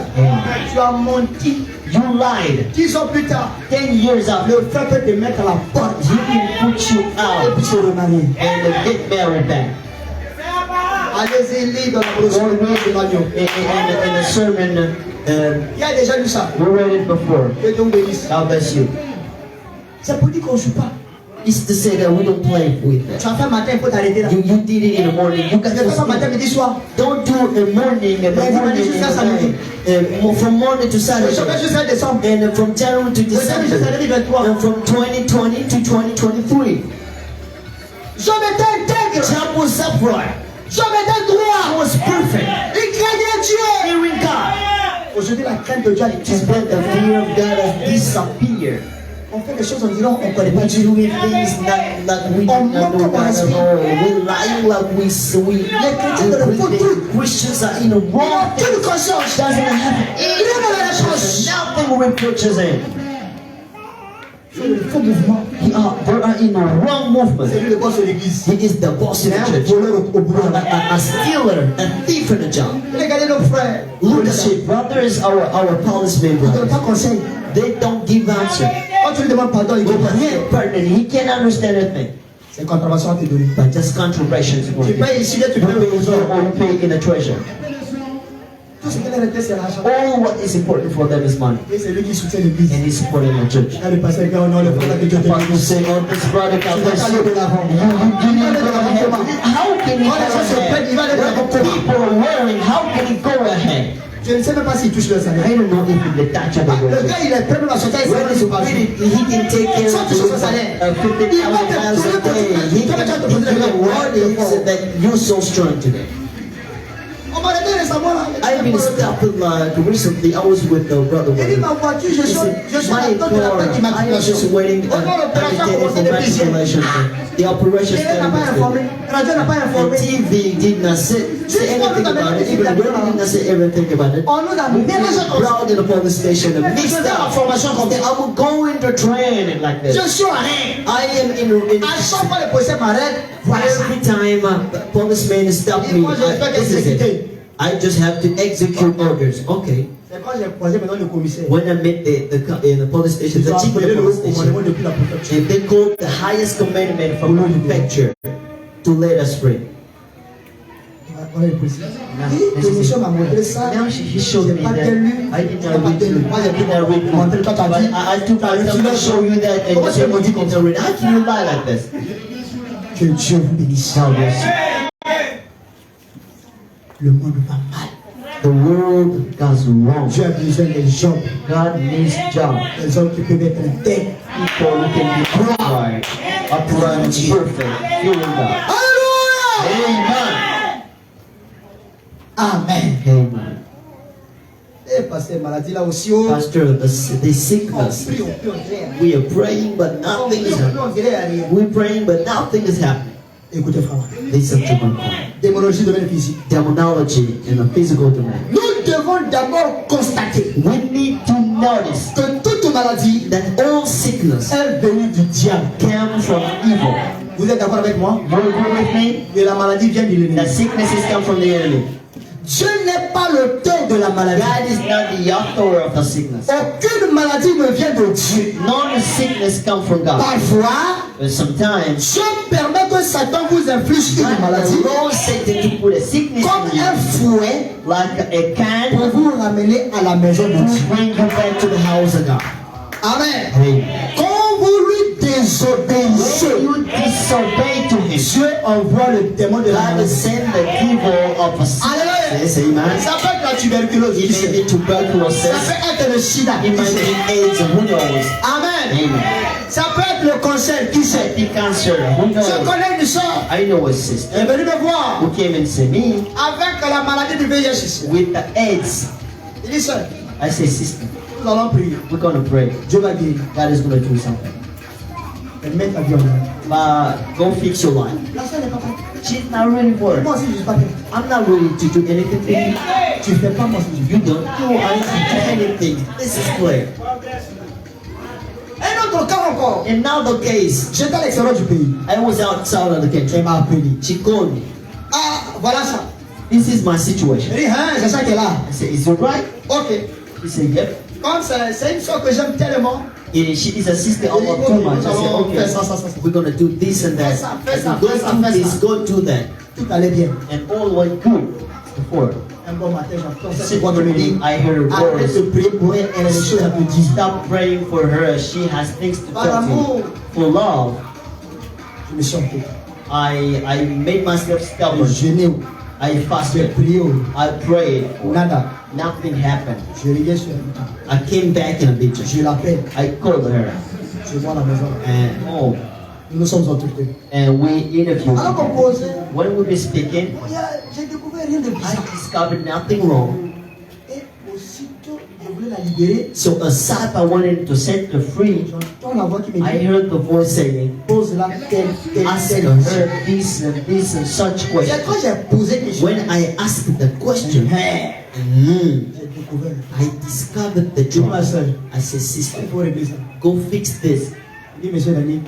S2: Tu as menti.
S1: You lied.
S2: 10 ans plus tard,
S1: 10 years after,
S2: le frère peut te mettre à la porte.
S1: he can put you
S2: Et
S1: out
S2: puis se remarier.
S1: and get married back.
S2: Allez-y, lire dans la brochure de Magnon.
S1: In a sermon,
S2: Il y a déjà lu ça.
S1: we read it before.
S2: Que Dieu vous bénisse.
S1: God bless you.
S2: C'est pour dire qu'on ne joue pas.
S1: It's to say that we don't play with it.
S2: Tu as fait matin, il faut t'arrêter là.
S1: You did it in the morning. You got
S2: Tu fais ça
S1: to
S2: matin,
S1: sleep.
S2: midi, soir.
S1: Don't do it morning and
S2: Lundi,
S1: morning
S2: mardi, jusqu'à samedi.
S1: from morning to
S2: Je fais
S1: Saturday.
S2: jusqu'à décembre.
S1: And from January to
S2: Je fais jusqu'à
S1: December.
S2: 2023.
S1: And from 2020 to 2023.
S2: Job était intègre.
S1: Job was upright.
S2: Job était
S1: It
S2: droit.
S1: was perfect.
S2: Il craignait Dieu.
S1: Fearing God.
S2: Aujourd'hui, la crainte de Dieu, elle est
S1: Just that the fear of God has disappeared.
S2: On fait des choses en disant on ne connaît pas
S1: We
S2: Dieu.
S1: do things like we do not know God at all. We lie like we Christians are in the wrong
S2: Quelle
S1: thing.
S2: conscience.
S1: Doesn't have
S2: Rien dans la réponse.
S1: nothing reproaches him.
S2: C'est le faux mouvement.
S1: They are in the wrong
S2: C'est
S1: movement.
S2: lui le boss de l'église.
S1: He is the boss in
S2: C'est
S1: the
S2: un
S1: church.
S2: voleur au boulot.
S1: A stealer, a thief in the job.
S2: Regardez nos frères.
S1: Leadership, brothers, our policemen
S2: Ils ne donnent
S1: brothers.
S2: pas conseil.
S1: They don't give answer.
S2: Quand tu lui demandes pardon, il ne
S1: When
S2: comprend
S1: he
S2: rien.
S1: pardon, he can't understand anything.
S2: C'est contravention à te donner.
S1: But just contraventions.
S2: Tu payes ici, là, tu
S1: You
S2: payes
S1: pay
S2: aux
S1: here
S2: autres.
S1: or you pay in a treasure.
S2: Tout ce qui les retient, c'est l'argent.
S1: All what is important for them is money.
S2: Et c'est lui qui soutient l'église.
S1: And he's supporting the church.
S2: Là, le pasteur dit, oh non, le frère là que Dieu te
S1: But you
S2: bénisse.
S1: say, oh, this brother
S2: Tu
S1: God
S2: vas
S1: bless
S2: pas
S1: you.
S2: aller de l'avant.
S1: You need to go ahead. How can he go
S2: Oh, les gens se plaignent, il va aller
S1: ahead?
S2: de
S1: What the
S2: l'avant.
S1: people are wearing, how can he go ahead?
S2: Je ne sais même pas s'il touche le salaire.
S1: I don't know if he detached
S2: Ah,
S1: the
S2: le gars, il est prêt à son taille,
S1: When
S2: c'est
S1: he's
S2: pas par jour.
S1: ready, he can take care
S2: Soit
S1: of
S2: tu son salaire.
S1: 50,000
S2: Il va te
S1: miles a
S2: poser
S1: day. He can what is that you're so strong today?
S2: On m'a arrêté récemment là.
S1: I've been stopped recently. I was with the brother.
S2: Il dit ma voiture, je suis
S1: My
S2: à de la
S1: car,
S2: plaque
S1: I am just
S2: d'immatriculation.
S1: waiting
S2: Encore l'opération a commencé depuis hier.
S1: matriculation. The operation
S2: Télé n'a pas informé. Radio n'a pas
S1: The
S2: informé.
S1: TV did not say anything about it. Even the radio did not say everything about it.
S2: On nous a mélangé comme ça.
S1: Proud in the police station, mixed up. I will go into training like this.
S2: Je suis à rien.
S1: I am in
S2: À chaque fois, le policier m'arrête. Voilà ça.
S1: every time a policeman stop
S2: Et
S1: me.
S2: moi, je fais
S1: This is it.
S2: qu'exécuter.
S1: I just have to execute orders. Okay.
S2: C'est quand j'ai croisé maintenant le commissaire.
S1: When I met in the police station,
S2: Ils
S1: the
S2: ont
S1: chief of
S2: appelé
S1: the
S2: le
S1: police
S2: haut commandement
S1: station,
S2: depuis la préfecture.
S1: and they called the highest commandment from the prefecture to let us free.
S2: Voilà le policier. Oui, le monsieur m'a montré ça.
S1: Now he showed me
S2: J'ai pas
S1: that
S2: bien lu.
S1: I did
S2: J'ai
S1: not
S2: pas
S1: read
S2: bien lu.
S1: through.
S2: Moi,
S1: I
S2: j'ai
S1: did not read through.
S2: montré toi t'as
S1: But
S2: dit.
S1: I took my time to show you that, and
S2: Comment
S1: you
S2: tu
S1: said
S2: me
S1: you
S2: dis
S1: didn't read. How can you lie like this?
S2: Que Dieu vous bénisse.
S1: God bless you.
S2: Le monde va mal.
S1: The world goes wrong.
S2: Dieu a besoin des gens.
S1: God needs jobs.
S2: Des hommes qui peuvent être intègres.
S1: People who can be upright, and perfect, fearing God.
S2: Alléluia.
S1: Amen.
S2: Amen.
S1: Amen.
S2: Eh, pasteur, maladie là aussi. Oh.
S1: Pastor, the
S2: On
S1: sickness.
S2: prie, on prie.
S1: We are praying, but nothing is happening.
S2: On dirait rien.
S1: We're praying, but nothing is happening.
S2: Écoutez, frère.
S1: Listen to my point.
S2: Démonologie de domaine physique.
S1: Demonology in the physical domain.
S2: Nous devons d'abord constater
S1: We need to notice
S2: que toute maladie
S1: that all sickness
S2: est venue du diable.
S1: came from evil.
S2: Vous êtes d'accord avec moi?
S1: You agree with me?
S2: Et la maladie vient de l'ennemi.
S1: That sicknesses come from the enemy.
S2: Dieu n'est pas l'auteur de la maladie.
S1: God is not the author of the sickness.
S2: Aucune maladie ne vient de Dieu.
S1: None of sickness come from God.
S2: Parfois,
S1: But sometimes
S2: Dieu permet que Satan vous inflige une
S1: God
S2: maladie
S1: allows Satan to put a sickness
S2: comme
S1: in you,
S2: un fouet
S1: like a can,
S2: pour vous ramener à la maison de
S1: to
S2: Dieu.
S1: bring you back to the house of God.
S2: Amen.
S1: Amen.
S2: Quand vous lui désobéissez,
S1: When you disobey to Him,
S2: Dieu envoie le démon de la
S1: God will
S2: maladie.
S1: send the devil of a sickness. Amen.
S2: Ça peut être la tuberculose.
S1: It may be
S2: Ça
S1: tuberculosis.
S2: peut être le sida.
S1: It might be AIDS. Who knows?
S2: Amen.
S1: Amen.
S2: Ça peut être le cancer. Qui sait?
S1: The cancer. Who
S2: Je
S1: knows?
S2: connais une soeur.
S1: I know a
S2: Elle
S1: sister
S2: est venue me voir
S1: who came and see me
S2: avec la maladie du VIH ici.
S1: with the AIDS.
S2: Il dit, sœur,
S1: I say, sister,
S2: nous allons prier.
S1: we're gonna pray.
S2: Dieu va guérir.
S1: God is gonna do something.
S2: Elle met ta vie en main.
S1: But go fix your life.
S2: La sœur n'est pas prête.
S1: She's not ready for it.
S2: Moi aussi, je ne suis pas prête.
S1: I'm not ready to do anything for you.
S2: Tu ne fais pas, moi aussi, je
S1: You don't do anything. This is clear.
S2: Un autre cas encore.
S1: Another case,
S2: J'étais à l'extérieur du pays.
S1: I was outside of the country.
S2: Elle m'a appelé.
S1: She called me.
S2: Ah, voilà ça.
S1: This is my situation.
S2: Elle dit, hein, c'est ça qui est là.
S1: I said, is it right?
S2: Ok.
S1: She said, yep.
S2: Comme c'est une soeur que j'aime tellement.
S1: And she is a sister of
S2: Okay,
S1: too much. I
S2: okay,
S1: said, okay,
S2: fais ça, ça, ça.
S1: we're gonna do this and that.
S2: Fais ça, fais
S1: I
S2: ça,
S1: said, go
S2: fais ça,
S1: do
S2: fais
S1: this,
S2: ça.
S1: go do that.
S2: Tout allait bien.
S1: And all went good before.
S2: Un bon matin, j'entends cette
S1: Sit
S2: voix qui me dit,
S1: I heard a
S2: arrête de
S1: voice.
S2: prier pour elle, elle a des choses à te dire.
S1: Stop praying for her. She has things to
S2: Par
S1: tell
S2: amour,
S1: you. For love,
S2: je me suis entouré.
S1: I made myself
S2: J'ai
S1: stubborn.
S2: jeûné,
S1: I
S2: j'ai
S1: fasted.
S2: prié,
S1: I prayed.
S2: nada.
S1: Nothing happened.
S2: Je reviens sur elle.
S1: I came back in a picture.
S2: Je l'appelle,
S1: I called her
S2: je vois à la maison.
S1: and
S2: Nous sommes entourés.
S1: and we interviewed.
S2: Alors qu'on posait,
S1: When we were speaking,
S2: j'ai découvert rien de
S1: I
S2: bizarre.
S1: discovered nothing wrong.
S2: Et aussitôt, je voulais la libérer.
S1: So aside I wanted to set her free,
S2: J'entends la voix qui me
S1: I
S2: dit,
S1: heard the voice saying,
S2: pose-la
S1: ask
S2: telle
S1: her this and such
S2: Et
S1: question.
S2: quand j'ai posé question,
S1: When I asked the question,
S2: j'ai découvert.
S1: I discovered the
S2: Dis-moi,
S1: trouble.
S2: sœur,
S1: I said, sister,
S2: il faut régler ça.
S1: go fix this.
S2: Il dit, monsieur Dani,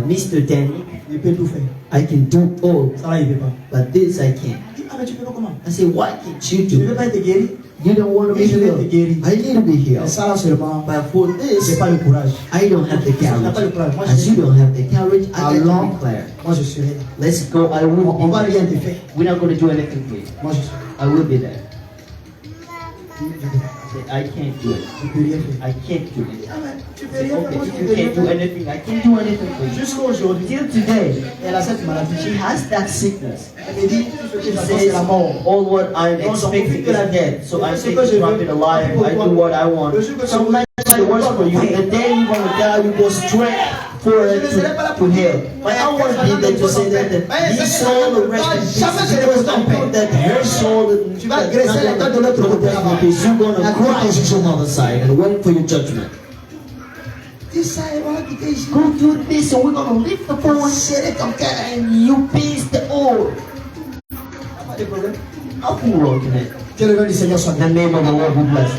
S1: Mr. Danny,
S2: il peut tout faire.
S1: I can do all,
S2: Ça là, il ne peut pas.
S1: but this I can't.
S2: Il dit, ah, mais tu peux pas comment?
S1: I said, why can't you
S2: Tu ne
S1: do
S2: veux
S1: it?
S2: pas être guéri?
S1: You don't want to be
S2: Oui, je vais
S1: healed.
S2: être guéri.
S1: I need to be
S2: Mais
S1: healed.
S2: ça là seulement,
S1: But for
S2: j'ai
S1: this,
S2: pas le courage.
S1: I don't have the
S2: Tu n'as pas le
S1: courage.
S2: courage. Moi,
S1: As you
S2: je
S1: don't have the courage, I
S2: Alors,
S1: can declare.
S2: moi, je serai là.
S1: Let's go. I will
S2: On va
S1: be
S2: rien
S1: there.
S2: te faire.
S1: We're not going to do anything for you.
S2: Moi, je serai
S1: I
S2: là.
S1: will be there.
S2: Je ne peux pas.
S1: I said, I can't do it.
S2: Je peux rien faire.
S1: I can't do it.
S2: Ah, mais tu
S1: I
S2: peux
S1: said,
S2: rien faire.
S1: okay,
S2: Moi,
S1: if
S2: je
S1: you
S2: peux rien
S1: can't do
S2: faire.
S1: anything, I can't do anything for you.
S2: Jusqu'à aujourd'hui,
S1: Till today,
S2: elle a cette maladie.
S1: she has that sickness.
S2: Elle me dit, tout ce que
S1: She
S2: j'attends,
S1: says,
S2: c'est la mort.
S1: all what I'm
S2: Donc, j'en
S1: expecting
S2: profite de la
S1: is
S2: vie.
S1: death. So I
S2: Ce
S1: take
S2: que je
S1: it from
S2: veux.
S1: it alive. I do what I want.
S2: Le jour que
S1: So
S2: tu
S1: let it work for you. The day you're going to die, you go straight for it to hell. But I want to be there to say that his soul will rest in peace. Because I know that her soul is not going to rest in peace. You're going to cry on the other side and wait for your judgment.
S2: Dis ça, elle va quitter ici.
S1: Go do this and we're going to lift the phone
S2: Serrer ton cœur.
S1: and you peace the old.
S2: Pas de problème.
S1: Nothing wrong in it.
S2: Que le nom du Seigneur soit
S1: In the
S2: béni.
S1: name of the Lord, we bless.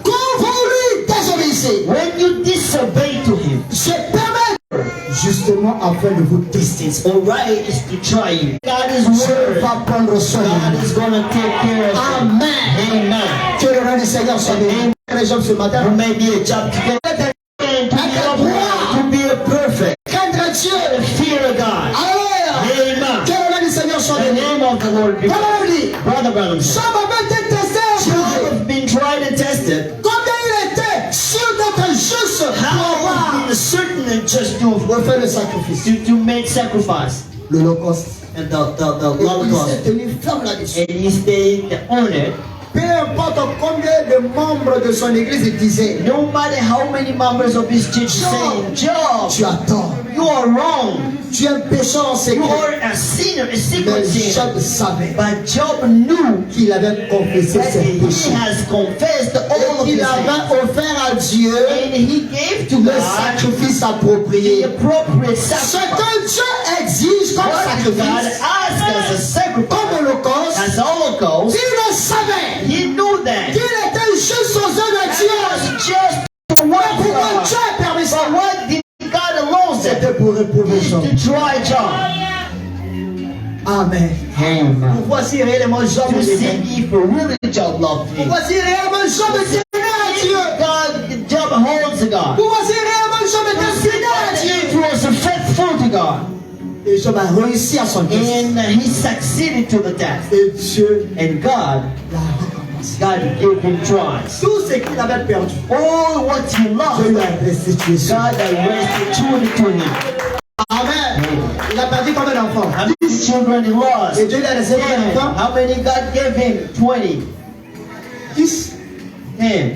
S2: Quand vous lui désobéissez,
S1: When you disobey to him,
S2: je permets justement afin de vous tester.
S1: it's alright is to try you. God is
S2: Je
S1: word.
S2: vais prendre soin de
S1: God
S2: vous.
S1: is gonna take care of you.
S2: Amen.
S1: Amen.
S2: Que le nom du Seigneur soit béni. Les gens ce
S1: You
S2: matin,
S1: may be a job today and to be upright, to be a perfect.
S2: craindre Dieu.
S1: The fear of God.
S2: Alléluia.
S1: Amen.
S2: Que le nom du Seigneur soit
S1: The
S2: béni.
S1: name of the Lord be
S2: Comment on dit?
S1: Brother Branham said,
S2: Job avait été testé.
S1: Job has been tried and tested.
S2: Combien il était sûr d'être juste pour
S1: How
S2: avoir
S1: is certain and just to
S2: refaire le sacrifice.
S1: make sacrifice.
S2: L'Holocauste.
S1: and the
S2: Et il s'est
S1: Holocaust,
S2: tenu ferme là-dessus.
S1: and he stayed on it.
S2: Peu importe combien de membres de son église disaient,
S1: No matter how many members of his church say, Job,
S2: tu as tort,
S1: you are wrong.
S2: tu es un pécheur en
S1: You
S2: secret.
S1: are a sinner, a secret
S2: Mais
S1: sinner.
S2: Job savait
S1: But Job knew
S2: qu'il avait confessé
S1: that
S2: ses
S1: he
S2: péchés.
S1: has confessed all
S2: Et
S1: of his
S2: qu'il
S1: sins.
S2: avait offert à Dieu
S1: And he gave to
S2: le
S1: God
S2: sacrifice
S1: the
S2: approprié.
S1: appropriate
S2: Ce
S1: sacrifice.
S2: que Dieu exige comme
S1: What God
S2: sacrifice,
S1: asked as a sacrifice,
S2: comme holocauste,
S1: as a holocaust,
S2: il le savait
S1: he knew that.
S2: qu'il était juste aux yeux de
S1: It
S2: Dieu.
S1: was just to
S2: Mais
S1: work
S2: pourquoi
S1: God.
S2: Dieu a permis ça?
S1: But what did God alone say?
S2: C'était pour éprouver Job.
S1: To try Job.
S2: Amen.
S1: Amen.
S2: Pour voir si réellement Job
S1: To
S2: aimait.
S1: see if really Job loved
S2: Pour
S1: him.
S2: voir si réellement Job tenait à Dieu.
S1: God, Job holds to God.
S2: Pour voir si réellement Job était fidèle à Dieu.
S1: If he was faithful to God.
S2: Et Job a réussi à son test.
S1: And he succeeded to the task.
S2: Et Dieu
S1: And God
S2: l'a récompensé.
S1: gave him tries.
S2: Tout ce qu'il avait perdu,
S1: All what he
S2: Dieu
S1: lost,
S2: lui a restitué.
S1: God restituted to him.
S2: Amen. Il a perdu combien d'enfants?
S1: And these children he lost.
S2: Et Dieu lui a laissé combien
S1: 10.
S2: d'enfants?
S1: How many God gave him? 20.
S2: 10.
S1: 10.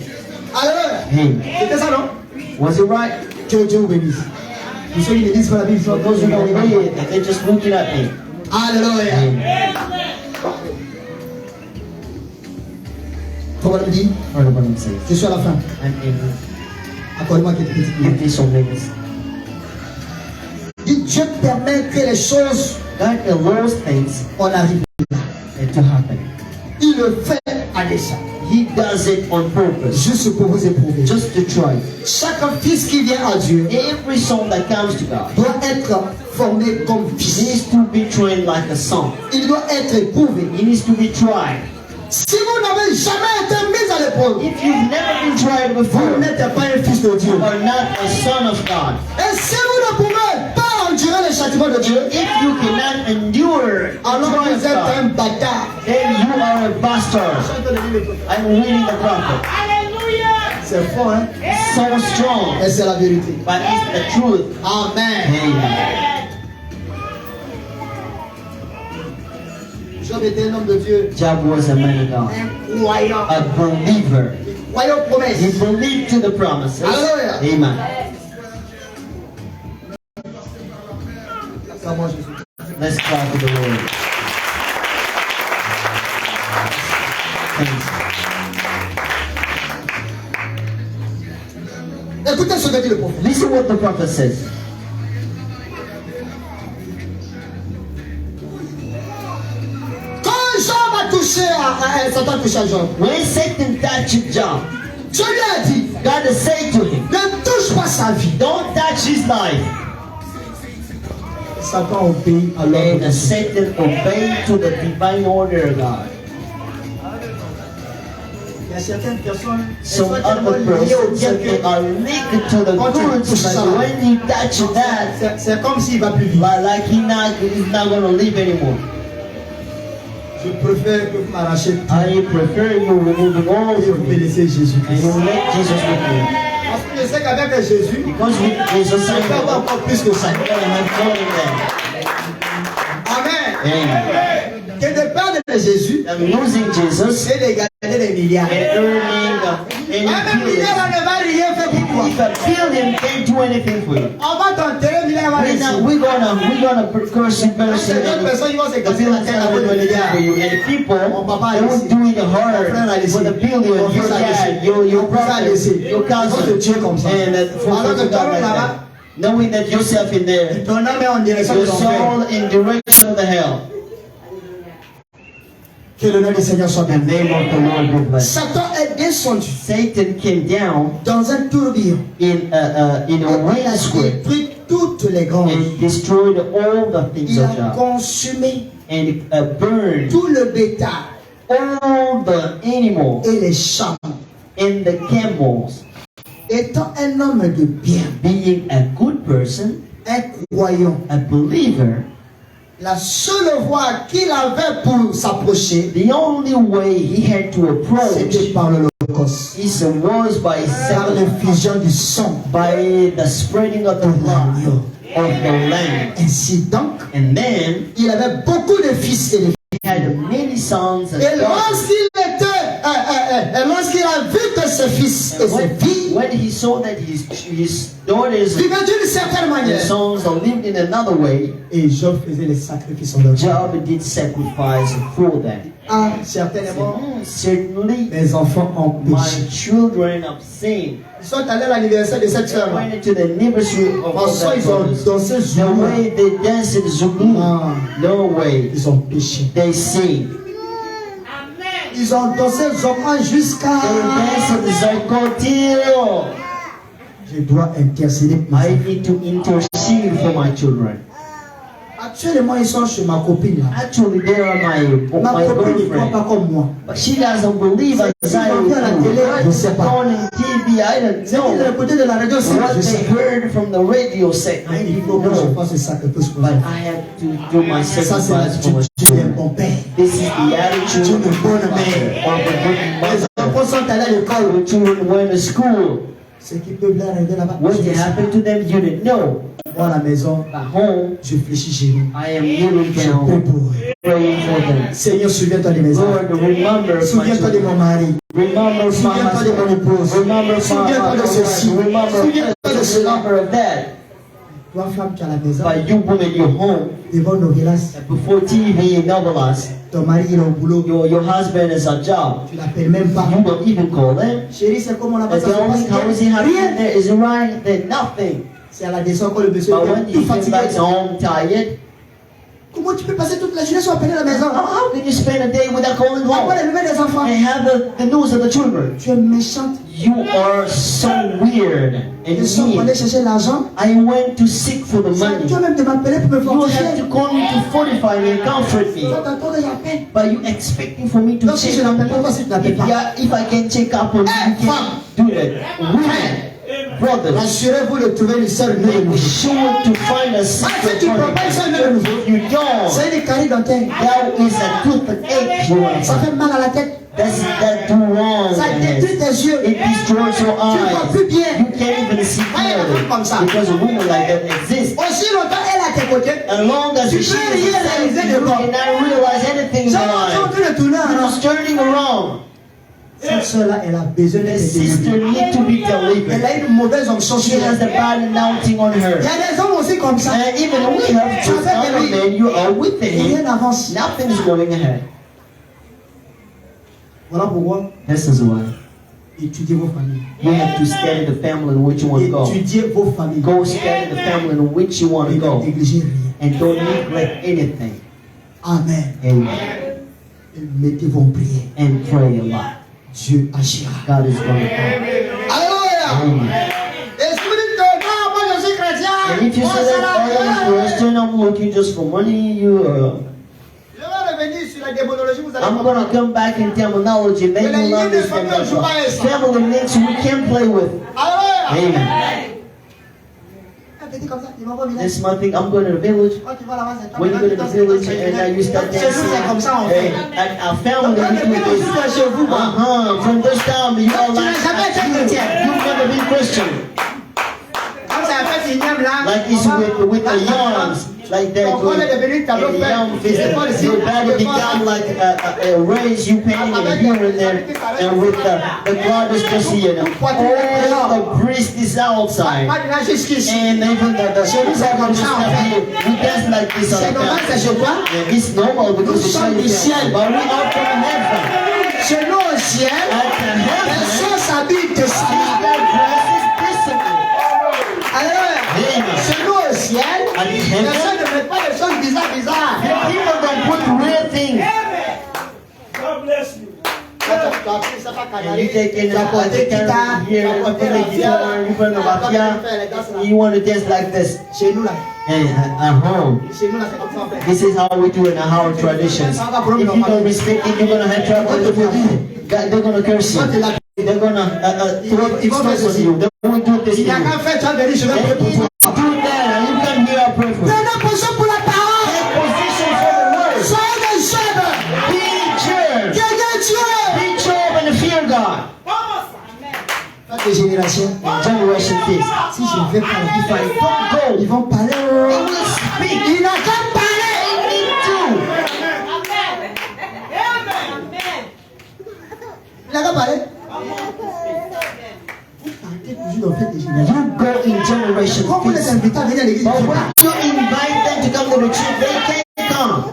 S2: Alléluia.
S1: 10.
S2: C'était ça, non?
S1: Was it right?
S2: Que Dieu vous bénisse. Pour ceux qui ne disent pas la Bible,
S1: For those who don't read it, they're just looking at me.
S2: Alléluia. Comment on dit?
S1: Heard about him say.
S2: Je suis à la fin.
S1: I'm in.
S2: Accorde-moi quelques petites
S1: Give
S2: minutes.
S1: me some minutes.
S2: Dit Dieu permet que les choses
S1: God allows things
S2: en arrivent.
S1: to happen.
S2: Il le fait à dessein.
S1: He does it on purpose,
S2: Juste pour vous éprouver.
S1: just to try.
S2: Chaque fils qui vient à Dieu
S1: Every son that comes to God
S2: doit être formé comme fils.
S1: needs to be trained like a son.
S2: Il doit être éprouvé.
S1: He needs to be tried.
S2: Si vous n'avez jamais été mis à l'épreuve,
S1: If you've never been tried
S2: vous
S1: before,
S2: n'êtes pas un fils de Dieu.
S1: you are not a son of God.
S2: Et si vous ne pouvez pas endurer les châtiments de Dieu,
S1: If you cannot endure
S2: alors
S1: trials
S2: vous êtes
S1: of
S2: un
S1: God,
S2: bâtard.
S1: then you are a bastard. I'm reading the prophet.
S2: C'est fort, hein?
S1: So strong,
S2: Et c'est la vérité.
S1: but it's the truth.
S2: Amen.
S1: Amen.
S2: Job était un homme de Dieu.
S1: Job was a man of God,
S2: Croyant.
S1: a believer.
S2: Croyant aux
S1: He
S2: promesses.
S1: believed to the promises.
S2: Hallelujah.
S1: Amen.
S2: Ça, moi, je suis.
S1: Let's clap to the Lord. Thanks.
S2: Écoutez ce que dit le prophète.
S1: Listen what the prophet says.
S2: Quand Job a touché Satan a touché à Job,
S1: When Satan touched Job,
S2: Dieu lui a dit,
S1: God said to him,
S2: ne touche pas sa vie.
S1: don't touch his life.
S2: Satan obéit à l'ordre de
S1: And
S2: Dieu.
S1: Satan obeyed to the divine order of God.
S2: Il y a certaines personnes qui
S1: Some
S2: sont tellement
S1: other
S2: liées au
S1: persons
S2: bien que
S1: are linked to the
S2: Quand tu
S1: goods,
S2: touches ça,
S1: but when he touches that,
S2: c'est comme s'il va plus vite.
S1: like he's not going to live anymore.
S2: Je préfère que vous m'arrachez tout
S1: I prefer you removing all
S2: et
S1: from
S2: vous me
S1: me
S2: laissez Jésus
S1: and
S2: Christ.
S1: you let Jesus with me.
S2: Parce que je sais qu'avec Jésus,
S1: Because with Jesus,
S2: je peux avoir encore plus que ça.
S1: I'm going to have more than
S2: Amen.
S1: that. Amen.
S2: Que de perdre Jésus
S1: I'm losing Jesus
S2: et de gagner des milliards.
S1: and earning
S2: Même un
S1: billions.
S2: milliard ne va rien faire pour toi.
S1: If a billion can't do anything for you,
S2: On va t'enterrer, milliard va réussir.
S1: we're gonna curse you person
S2: Certaines
S1: and
S2: personnes ils vont se
S1: the
S2: casser
S1: billion
S2: la tête
S1: cannot
S2: avec
S1: do
S2: le
S1: anything
S2: milliard.
S1: for you. And people,
S2: Mon papa
S1: they
S2: a
S1: won't
S2: laissé.
S1: do it
S2: Mon
S1: hard
S2: frère a laissé.
S1: for the billion.
S2: Mon
S1: Your
S2: fils a
S1: dad,
S2: laissé.
S1: your
S2: Mon cousin a
S1: brother,
S2: laissé.
S1: your
S2: Ils vont te
S1: cousin,
S2: tuer comme ça.
S1: and
S2: Alors que toi, là-bas,
S1: knowing that yourself in there,
S2: ton âme est en direction de
S1: your
S2: l'enfer.
S1: soul in direction of the hell.
S2: Que le nom du Seigneur soit
S1: The
S2: béni.
S1: name of the Lord be blessed.
S2: Satan est descendu
S1: Satan came down
S2: dans un tourbillon.
S1: in a
S2: Il a
S1: windscreen
S2: détruit toutes les granges.
S1: and destroyed all the things
S2: Il
S1: of
S2: a
S1: God
S2: consumé
S1: and burned
S2: tout le bétail
S1: all the animals
S2: et les champs.
S1: and the camels.
S2: Étant un homme de bien,
S1: Being a good person,
S2: un croyant,
S1: a believer,
S2: la seule voie qu'il avait pour s'approcher,
S1: the only way he had to approach
S2: c'était par l'Holocauste.
S1: was by
S2: Par
S1: sacrifice,
S2: l'infusion du sang
S1: by the spreading of the
S2: de
S1: blood
S2: l'agneau.
S1: of the land.
S2: Ainsi donc,
S1: And then
S2: il avait beaucoup de fils et de filles.
S1: he had many sons and
S2: Et
S1: daughters.
S2: lorsqu'il a vu que ses fils et ses filles
S1: When he saw that his daughters
S2: vivaient d'une certaine
S1: and
S2: manière,
S1: sons lived in another way,
S2: et Job faisait les sacrifices en leur
S1: Job did sacrifice for them.
S2: Ah, certainement,
S1: Certainly,
S2: mes enfants ont
S1: my
S2: péché.
S1: children have sinned.
S2: Ils sont allés à l'anniversaire de cette
S1: They
S2: sœur.
S1: went to the anniversary of
S2: En
S1: all
S2: soi,
S1: their
S2: ils ont
S1: brothers.
S2: dansé
S1: The
S2: Zouma.
S1: way they danced Zulu,
S2: Ah,
S1: no way.
S2: ils ont péché.
S1: They sing.
S2: Ils ont dansé Zouma jusqu'à.
S1: They danced Zokotiro.
S2: Je dois intercéder pour
S1: I
S2: ça.
S1: need to intercede for my children.
S2: Actuellement, ils sont chez ma copine là.
S1: Actually, they are
S2: Ma
S1: my
S2: copine ne croit
S1: girlfriend.
S2: pas comme moi.
S1: But she doesn't believe as I do. What's on TV, I don't
S2: C'est qu'ils
S1: know.
S2: écoutaient de la radio, c'est
S1: What
S2: je
S1: they
S2: sais.
S1: heard from the radio set, I
S2: Il
S1: didn't
S2: faut que je
S1: know.
S2: fasse le sacrifice pour
S1: But
S2: ça.
S1: I have to do my
S2: Ça, c'est
S1: sacrifice for my
S2: l'attitude d'un
S1: children.
S2: bon père.
S1: This is the attitude
S2: Tu
S1: of
S2: ne bonne
S1: a
S2: mère.
S1: good
S2: Les
S1: mother.
S2: enfants sont allés à l'école.
S1: The children went to school.
S2: Ce qui peut leur arriver là-bas.
S1: What happened to them, you didn't know.
S2: Moi, à la maison,
S1: At home,
S2: je fléchis chez nous.
S1: I am kneeling
S2: Je prie
S1: down,
S2: pour eux.
S1: praying for them.
S2: Seigneur, souviens-toi de mes enfants.
S1: Lord, remember my
S2: Souviens-toi de mon
S1: children.
S2: mari.
S1: Remember my
S2: Souviens-toi de mon
S1: husband.
S2: épouse.
S1: Remember my
S2: Souviens-toi de ceci.
S1: Remember
S2: Souviens-toi de cela.
S1: remember of that.
S2: Toi, femme, tu es à la maison.
S1: But you women, you're home.
S2: Devant nos glaces.
S1: Before TV and novelas,
S2: Ton mari, il est au boulot.
S1: your husband is a job.
S2: Tu l'appelles même pas.
S1: You don't even call them.
S2: Chérie, c'est comment là-bas
S1: And
S2: ça
S1: the
S2: se
S1: only
S2: passe?
S1: how is he happy
S2: Rien.
S1: there? Is it right? Then nothing.
S2: C'est à la descente quand le monsieur
S1: But
S2: est
S1: when
S2: tout
S1: you get
S2: fatigué.
S1: back home tired,
S2: Comment tu peux passer toute la journée sans appeler à la maison?
S1: how can you spend a day without calling
S2: Après
S1: home
S2: les nouvelles des enfants.
S1: and have the news of the children?
S2: Tu es méchante.
S1: You are so weird and
S2: Ils sont allés
S1: mean.
S2: chercher l'argent.
S1: I went to seek for the money.
S2: Toi-même de m'appeler pour me
S1: You have
S2: fortifier.
S1: to call me to fortify me and comfort me.
S2: Toi, t'attends que j'appelle.
S1: But you expecting for me to
S2: Donc si je
S1: check on
S2: n'appelle pas,
S1: you.
S2: toi si tu n'appelles pas.
S1: If I can check up on you, you can do that. Women, brothers,
S2: Rassurez-vous de trouver une seule
S1: make
S2: nouveau.
S1: sure to find a secret
S2: tu
S1: for
S2: prends pas une seule nouveau.
S1: If you don't,
S2: C'est une carie dentaire.
S1: there is a toothache you want to
S2: Ça
S1: find.
S2: fait mal à la tête.
S1: That do wrong.
S2: Ça détruit tes yeux.
S1: It destroys your
S2: Tu ne vois
S1: eyes.
S2: plus bien.
S1: You can't even see clearly because a woman like that exists.
S2: Aussi longtemps elle est à tes côtés.
S1: As long as
S2: Tu
S1: she
S2: peux
S1: is
S2: rien réaliser de
S1: you
S2: toi.
S1: cannot realize anything in
S2: Ça
S1: your
S2: va
S1: life.
S2: toujours le tourner.
S1: You're just turning around.
S2: Cette soeur-là, elle a besoin
S1: The
S2: d'être
S1: sister
S2: délivrée.
S1: need to be
S2: Elle
S1: delivered.
S2: a une mauvaise onction
S1: She
S2: sur
S1: has
S2: elle.
S1: the bad announcing on
S2: Il y
S1: her.
S2: a des hommes aussi comme ça.
S1: And even we have just other men, you are with
S2: Rien
S1: him.
S2: n'avance.
S1: Nothing is going ahead.
S2: Voilà pourquoi
S1: This is why
S2: étudiez vos familles.
S1: you have to study the family in which you want to go.
S2: Étudiez vos familles.
S1: Go study the family in which you want to
S2: Et ne
S1: go.
S2: négligez rien.
S1: And don't neglect anything.
S2: Amen.
S1: Amen.
S2: Et mettez-vous en prière.
S1: And pray a lot.
S2: Dieu agira.
S1: God is going to come.
S2: Alléluia.
S1: Amen.
S2: Et si vous dites que non, moi je suis chrétien,
S1: And if you
S2: moi
S1: say
S2: c'est
S1: that I am
S2: la
S1: Christian, I'm looking just for money,
S2: Je vais revenir sur la démonologie, vous allez
S1: I'm
S2: comprendre.
S1: going to come back in terminology, then you'll understand that. Family names we can play with.
S2: Alléluia.
S1: Amen.
S2: Un petit comme ça, il va au village.
S1: This month, I'm going to the village.
S2: Quand tu vas là-bas, c'est toi.
S1: When you go to the village and now you start
S2: Chez nous, c'est comme ça, on fait.
S1: dancing, and our family,
S2: Donc,
S1: we do
S2: depuis
S1: this.
S2: que je suis chez vous, moi,
S1: From this time, you are
S2: Tu
S1: like,
S2: n'as jamais été chrétien.
S1: you've never been Christian.
S2: comme ça fait sixième là,
S1: Like it's with the yawns, like that.
S2: Ton corps est devenu tableau
S1: And the
S2: peint.
S1: young face,
S2: Et pas ici.
S1: your body
S2: Et pas
S1: become
S2: là.
S1: like a raise you painting and here and there, and with the blood is just here. All the priest is outside.
S2: Pas de là jusqu'ici.
S1: And even the service are going to stop here. We dance like this on
S2: C'est
S1: the
S2: normal, c'est
S1: family.
S2: chez toi.
S1: And it's normal because it's
S2: sommes du ciel.
S1: but we are from heaven.
S2: Chez nous au ciel,
S1: At the heaven,
S2: personne s'habille de ça.
S1: their dress is discipline.
S2: Alléluia.
S1: Amen.
S2: Chez nous au ciel,
S1: At heaven,
S2: personne ne met pas des choses bizarres.
S1: people don't put real things.
S3: God bless you.
S1: And you take in the guitar here, you put the guitar, you put the bafia, you want to dance like this.
S2: Chez nous là,
S1: And at home,
S2: chez nous là, c'est comme ça on fait.
S1: this is how we do it in our traditions. If you don't respect it, you're going to have trouble with it. God, they're going to curse you. They're going to throw express on you. They will do this to
S2: Il n'y a
S1: you.
S2: qu'à faire, tu vas venir, je vais prier
S1: And
S2: pour
S1: if
S2: toi.
S1: you do that, and you come here, I pray for you.
S2: Prenez position pour la parole.
S1: Take position for the word.
S2: Soyez des jeunes.
S1: Be Job.
S2: Craignez Dieu.
S1: Be Job and fear God.
S2: Faites les générations.
S1: Generation feast.
S2: Si je ne vais pas,
S1: If I don't go,
S2: ils vont parler.
S1: they will speak.
S2: Il n'a qu'à parler.
S1: They need to.
S2: Il n'a qu'à parler. Vous partez toujours dans fête des générations.
S1: You go in generation
S2: Quand vous les
S1: feast.
S2: invitez à venir à l'église,
S1: But
S2: ils
S1: when
S2: viennent.
S1: you invite them to come to the church, they can't come.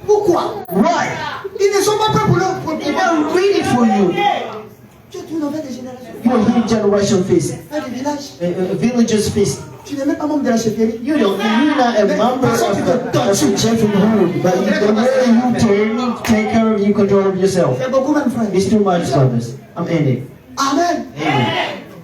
S2: Pourquoi?
S1: Why?
S2: Ils ne sont pas prêts pour leur
S1: They're not ready for you.
S2: Tu es toujours dans fête des générations.
S1: You're here generation feast.
S2: Fête des villages.
S1: Villagers feast.
S2: Tu n'es même pas membre de la chefferie.
S1: You're not a member of the church but the way you take care of you, control of yourself.
S2: C'est beaucoup même, frère.
S1: It's too much, brothers. I'm ending.
S2: Amen.
S1: Amen.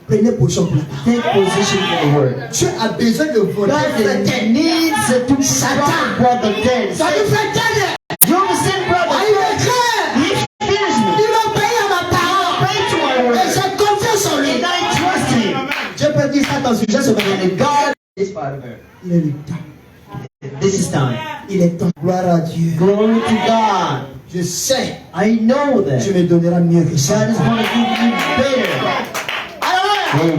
S2: Prenez position pour la parole.
S1: Take position for the word.
S2: Dieu a besoin de votre
S1: God needs to Satan, brother Dan.
S2: Ça dit, frère, Daniel,
S1: You understand, brother?
S2: il est clair.
S1: He fears me.
S2: Il va payer à ma parole.
S1: Pray to my
S2: Et
S1: word.
S2: j'ai confiance en lui.
S1: And I trust him.
S2: Dieu peut dire ça à ton sujet ce matin.
S1: And God is part of her.
S2: Il est le temps.
S1: This is time.
S2: Il est temps. Gloire à Dieu.
S1: Glory to God.
S2: Je sais,
S1: I know that
S2: tu me donneras mieux que ça.
S1: God is going to give you better. Amen.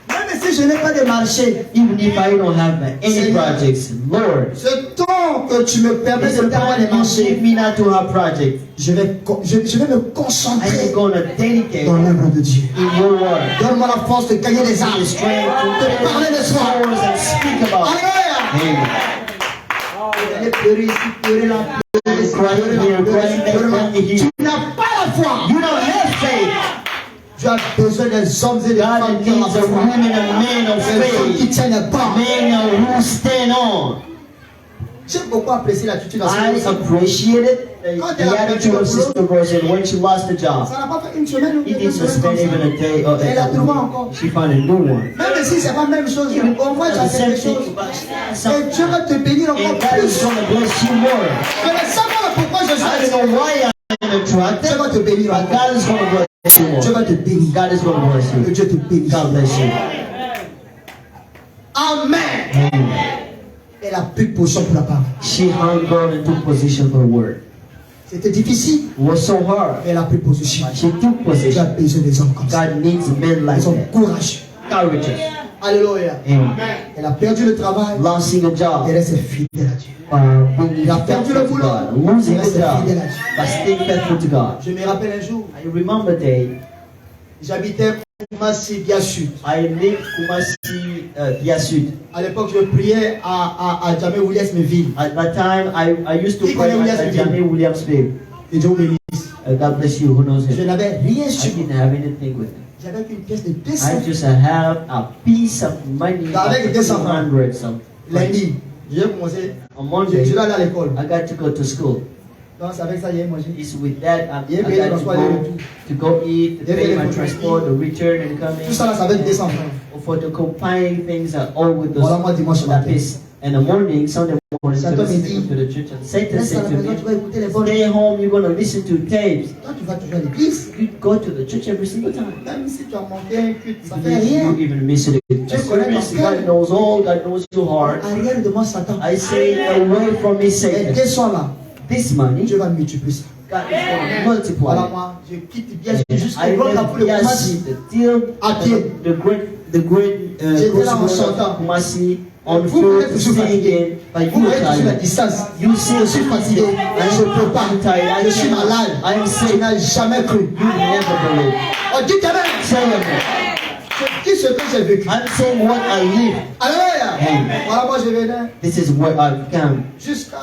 S2: Même si je n'ai pas de marché,
S1: Even if I don't have any projects, Lord,
S2: ce temps que tu me permets
S1: it's
S2: de
S1: the
S2: faire des
S1: time you
S2: marchés,
S1: give me not to have projects.
S2: je vais me
S1: I'm
S2: concentrer
S1: going to dedicate
S2: dans l'œuvre de Dieu.
S1: in your word.
S2: Donne-moi la force de gagner des
S1: The
S2: âmes,
S1: strength
S2: de
S1: to
S2: parler de soi.
S1: souls and speak about it.
S2: Alléluia.
S1: Amen.
S2: Vous allez pleurer ici, pleurer là, pleurer ici, pleurer là, pleurer là. Tu n'as pas la foi.
S1: You don't have faith.
S2: Tu as besoin des hommes et des femmes
S1: God
S2: qui ont la
S1: needs a
S2: foi.
S1: women and men of
S2: Des femmes qui
S1: faith.
S2: tiennent pas.
S1: Men who stand on.
S2: J'ai beaucoup apprécié l'attitude de
S1: I
S2: cette
S1: appreciated the attitude of Sister Rosen when she lost the job.
S2: Ça n'a pas fait une semaine ou
S1: It
S2: deux
S1: didn't
S2: semaines
S1: spend
S2: comme ça.
S1: even a day or
S2: Elle a trouvé encore.
S1: she found a new one.
S2: Même si c'est pas la même chose, au moins tu as
S1: The same
S2: quelque
S1: thing,
S2: chose.
S1: but
S2: Et
S1: some-
S2: Dieu va te bénir encore
S1: and God is
S2: plus.
S1: going to bless you more.
S2: Je ne sais pas pourquoi je suis
S1: I don't know why I'm
S2: Dieu
S1: attracted,
S2: va te bénir
S1: but
S2: encore.
S1: God is going to bless you
S2: Dieu
S1: more.
S2: va te bénir.
S1: God is going to bless
S2: Que
S1: you.
S2: Dieu te bénisse.
S1: God bless you.
S2: Amen.
S1: Amen.
S2: Elle a pris position pour la parole.
S1: She hung on and took position for the word.
S2: C'était difficile,
S1: It was so hard.
S2: mais elle a pris position.
S1: But she took
S2: Tu as
S1: position.
S2: besoin des hommes comme ça.
S1: God needs men like
S2: Ils sont
S1: that.
S2: courageux.
S1: Courageous.
S2: Alléluia.
S1: Amen.
S2: Elle a perdu le travail.
S1: Losing a job.
S2: Elle reste fidèle à Dieu.
S1: Being
S2: Il a perdu le
S1: faithful to
S2: boulot.
S1: God. Losing
S2: Il
S1: a
S2: reste
S1: job.
S2: fidèle à Dieu.
S1: But staying faithful to God.
S2: Je me rappelle un jour,
S1: I remember a day
S2: j'habitais Kumasi, bien sud.
S1: I lived Kumasi, Yasud.
S2: À l'époque, je priais à Jamé Williams-Meville.
S1: At that time, I used to
S2: Qui
S1: pray
S2: connaît
S1: at
S2: Williams
S1: Jamie Williamsville.
S2: Et Dieu me bénisse.
S1: God bless you. Who knows
S2: Je
S1: him?
S2: n'avais rien
S1: I
S2: sur moi.
S1: didn't have anything with me.
S2: J'avais qu'une pièce de 200
S1: I just have a piece of money,
S2: Avec 200 francs.
S1: 200 some.
S2: lundi. J'ai commencé.
S1: On
S2: Je
S1: Monday,
S2: dois aller à l'école.
S1: I got to go to school.
S2: Donc, c'est avec ça que j'ai mangé.
S1: It's with that I
S2: Yeah,
S1: got
S2: pay
S1: to
S2: transport
S1: go,
S2: and
S1: to go eat, to
S2: Yeah,
S1: pay
S2: pay
S1: my
S2: the
S1: transport, the return and coming.
S2: Tout ça là, ça va être 200 francs.
S1: For the complying things are all with those
S2: Voilà, moi, dimanche
S1: that
S2: matin.
S1: piece. In the morning, Sunday morning,
S2: Satan
S1: to
S2: me dit,
S1: to the church, and Satan
S2: Reste à
S1: said
S2: la
S1: to
S2: maison, tu vas
S1: me,
S2: écouter les bonnes.
S1: stay home, you're going to listen to tapes.
S2: Toi, tu vas toujours à l'église.
S1: You go to the church every single time.
S2: Même si tu as manqué un culte, ça fait
S1: Even if
S2: rien.
S1: you even miss it.
S2: connais ton
S1: God knows all, God knows your heart.
S2: Arrière de moi, Satan.
S1: I say, away from me,
S2: Et
S1: Satan.
S2: 200 là,
S1: This money,
S2: Dieu va multiplier ça.
S1: God is going to multiply.
S2: Voilà, moi, je quitte bien
S1: And
S2: jusqu'au
S1: I
S2: grand pour le
S1: left
S2: Kumasi.
S1: till
S2: À pied.
S1: the great
S2: J'étais là en
S1: crossroads
S2: chantant.
S1: of Kumasi on
S2: Vous
S1: foot,
S2: êtes toujours fatigué.
S1: singing, but
S2: Vous
S1: you
S2: voyez
S1: are
S2: toujours la
S1: tired.
S2: distance.
S1: You see,
S2: Je suis fatigué. Je ne peux pas.
S1: I'm tired.
S2: Je suis malade.
S1: I am
S2: Je
S1: sick.
S2: n'ai jamais cru.
S1: You never believe.
S2: On dit quand même.
S1: Say it.
S2: Je dis ce que j'ai vécu.
S1: I'm saying what I live.
S2: Alléluia.
S1: Amen.
S2: Voilà, moi je venais
S1: This is where I've come.
S2: jusqu'à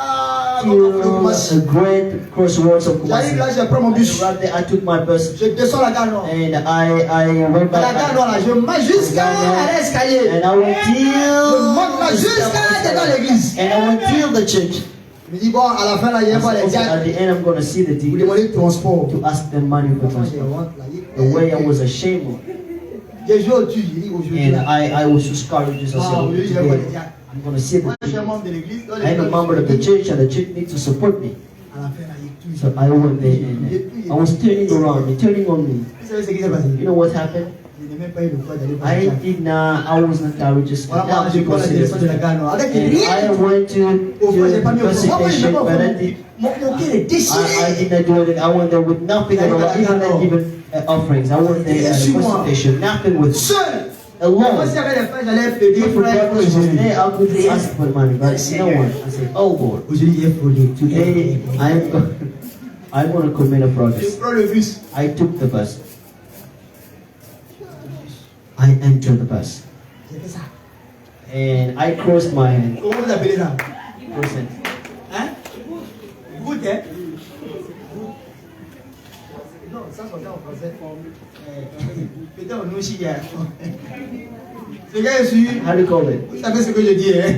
S1: To a
S2: Kumasi.
S1: great crossroads of
S2: J'arrive
S1: Kumasi.
S2: là, je prends mon bus.
S1: Right there, I took my bus
S2: Je descends la gare nord.
S1: and I went
S2: À la gare
S1: back
S2: nord là, je marche jusqu'à l'escalier.
S1: and I went
S2: Je monte là
S1: till
S2: jusqu'à devant l'église.
S1: and I went till the church.
S2: Je me dis bon, à la fin là, il y a pas les
S1: Okay,
S2: diacres.
S1: at the end, I'm going to see the
S2: Vous
S1: deacon
S2: demandez le transport.
S1: to ask them money for
S2: Moi, j'ai
S1: transport.
S2: honte là.
S1: The way I was ashamed of.
S2: J'ai joué au-dessus, j'ai dit aujourd'hui.
S1: And I was discouraged. I said,
S2: Ah oui, je vais voir les
S1: today,
S2: diacres.
S1: I'm going to see the
S2: Moi, je suis un
S1: deacon.
S2: membre de l'église. donc
S1: I'm a
S2: les
S1: member of the church, and the church needs to support me.
S2: À la fin là, il touche.
S1: So I went there and I was turning around, and turning on me.
S2: Vous savez ce qui s'est passé?
S1: You know what happened?
S2: Je n'ai même pas eu le droit d'aller
S1: I did not, I was not courageous
S2: Voilà,
S1: enough
S2: j'ai
S1: to
S2: pas la
S1: go
S2: téléphone de la
S1: seriously.
S2: Gano. Avec
S1: And
S2: rien.
S1: I went
S2: Au fond, j'ai
S1: to
S2: pas mis au fond. Moi, je n'ai
S1: visitation,
S2: pas au
S1: but I
S2: fond.
S1: did.
S2: Mon cœur est
S1: I
S2: déchiré.
S1: did not do it. I went there with nothing at all, even not even offerings. I went there at a visitation, nothing with
S2: Seul.
S1: alone.
S2: Moi, si j'avais les frères, j'allais plaider
S1: If
S2: frère
S1: God
S2: pour
S1: was
S2: Jésus.
S1: there, I could ask for money, but no one. I said, oh Lord,
S2: Aujourd'hui, il est folie.
S1: today I'm going to commit a
S2: Je
S1: progress.
S2: prends le bus.
S1: I took the bus. I entered the bus.
S2: J'ai fait ça.
S1: And I crossed my hand.
S2: Comment vous appelez ça?
S1: Percent.
S2: Hein? Goutte, hein? Non, ça, c'est en français. Peut-être en nous aussi, hein. Ce gars est sur.
S1: How do you call it?
S2: Vous savez ce que je dis, hein?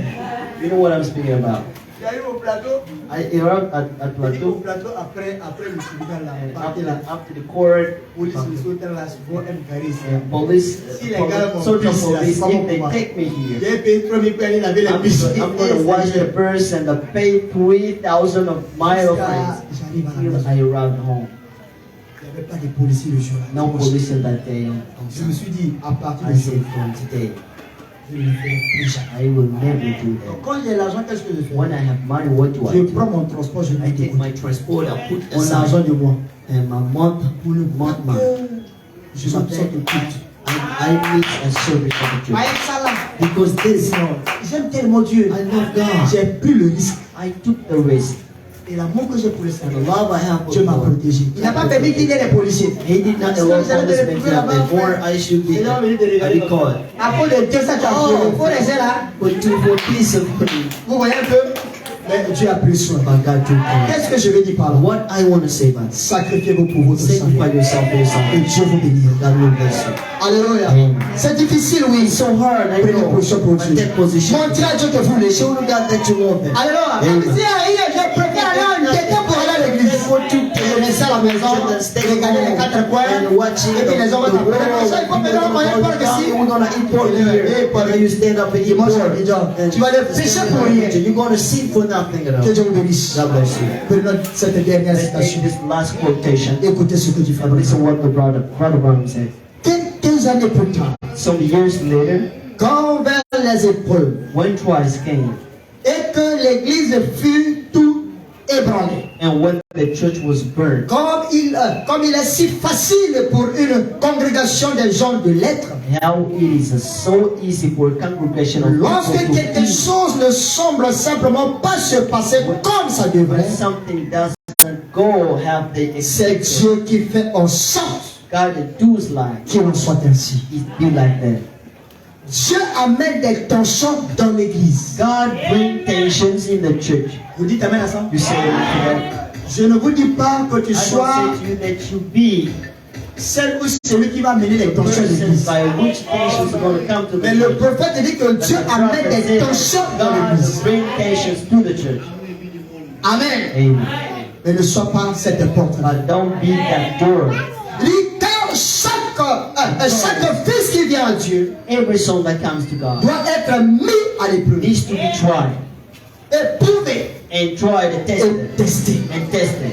S1: You know what I'm speaking about.
S2: J'arrive au plateau.
S1: I arrived at
S2: Au
S1: Plateau,
S2: plateau après le tribunal là.
S1: and
S2: Partez là.
S1: after the court,
S2: Police les sautants là, souvent aiment carrer ça.
S1: and police,
S2: Si les gars vont
S1: soldier
S2: plus, là,
S1: police,
S2: c'est pas
S1: if
S2: bon
S1: they
S2: pour moi.
S1: take me here,
S2: J'ai payé 3000 pour aller laver les bus.
S1: I'm going to wash the purse and pay 3,000 of my offerings
S2: J'arrive à
S1: till
S2: la maison.
S1: I arrived home.
S2: Il n'y avait pas de policiers le jour-là.
S1: No police in that day.
S2: Je me suis dit, à partir
S1: I
S2: de
S1: said,
S2: aujourd'hui,
S1: from today,
S2: je ne le ferai plus jamais.
S1: I will never do
S2: Donc,
S1: that.
S2: quand j'ai l'argent, qu'est-ce que je fais?
S1: When I have money, what do I
S2: Je
S1: do?
S2: prends mon transport, je
S1: I
S2: mets de
S1: take
S2: côté.
S1: my transport, I put
S2: Mon argent
S1: aside,
S2: de moi.
S1: and my month,
S2: Pour le
S1: month,
S2: mois
S1: month.
S2: que je m'absente de tout.
S1: I need a service of the church.
S2: Avec ça là,
S1: Because this,
S2: j'aime tellement Dieu.
S1: I love God.
S2: J'ai pris le risque.
S1: I took the risk.
S2: Et l'amour que j'ai pour le
S1: And the
S2: Seigneur,
S1: love I have for
S2: Dieu m'a
S1: God.
S2: protégé. Il n'a pas permis qu'il y ait des policiers.
S1: He did not allow punishment to happen, or I should be caught.
S2: À cause de 200 il faut laisser là.
S1: But to for peace of money,
S2: Vous voyez un peu? Mais Dieu a pris soin.
S1: but God took care.
S2: Qu'est-ce que je veux dire par là?
S1: What I want to say about this,
S2: Sacrifiez-vous pour votre
S1: sanctify
S2: salut.
S1: yourself for
S2: Et
S1: yourself.
S2: Dieu vous bénira.
S1: God will bless you.
S2: Alléluia.
S1: Amen.
S2: C'est difficile, oui.
S1: It's so hard, I
S2: Prenez
S1: know.
S2: position pour
S1: But
S2: Dieu.
S1: take position.
S2: Montrez à Dieu que vous les
S1: Show God that you love Him.
S2: Alléluia.
S1: Amen.
S2: Si je préfère aller en tête pour aller à l'église. Je laisse à la maison, regarder les quatre coins.
S1: And watching
S2: Et puis les hommes vont t'appeler. Ça, il faut maintenant qu'on aille voir que si.
S1: we're gonna eat pork here. And then you stand up and eat
S2: Moi,
S1: pork.
S2: j'ai dit,
S1: And
S2: tu vas aller pécher pour rien.
S1: you're gonna sin for nothing at all.
S2: Que Dieu vous bénisse.
S1: God bless you.
S2: Prenons cette dernière
S1: Let's take
S2: citation.
S1: this last quotation.
S2: Écoutez ce que tu fais.
S1: And listen what the brother Branham said.
S2: Quelques années plus tard,
S1: Some years later,
S2: quand vers les épreuves
S1: when trials came,
S2: et que l'église fut tout ébranlée,
S1: and when the church was burned,
S2: comme il est si facile pour une congrégation des gens de lettres,
S1: how it is so easy for a congregation of
S2: lorsque
S1: people to
S2: quelque
S1: think
S2: chose ne semble simplement pas se passer comme ça
S1: when
S2: devrait,
S1: something doesn't go have they
S2: c'est
S1: expected.
S2: Dieu qui fait en sorte
S1: God does like
S2: qu'il en soit ainsi.
S1: it be like that.
S2: Dieu amène des tensions dans l'église.
S1: God bring tensions in the church.
S2: Vous dites amen à ça?
S1: You say amen to that?
S2: Je ne vous dis pas que tu
S1: I
S2: sois
S1: don't say to you that you be
S2: celle ou celui qui va amener les tensions à
S1: persons
S2: l'église.
S1: by which tensions are going to come to the
S2: Mais le
S1: church.
S2: prophète dit que Dieu amène des tensions dans
S1: God
S2: l'église.
S1: bring tensions to the church.
S2: Amen.
S1: Amen.
S2: Mais ne sois pas cette porte.
S1: But don't be that door.
S2: Car chaque fils qui vient à Dieu
S1: Every soul that comes to God
S2: doit être mis à l'épreuve,
S1: needs to be tried
S2: éprouvé
S1: and tried and tested
S2: et testé.
S1: and tested.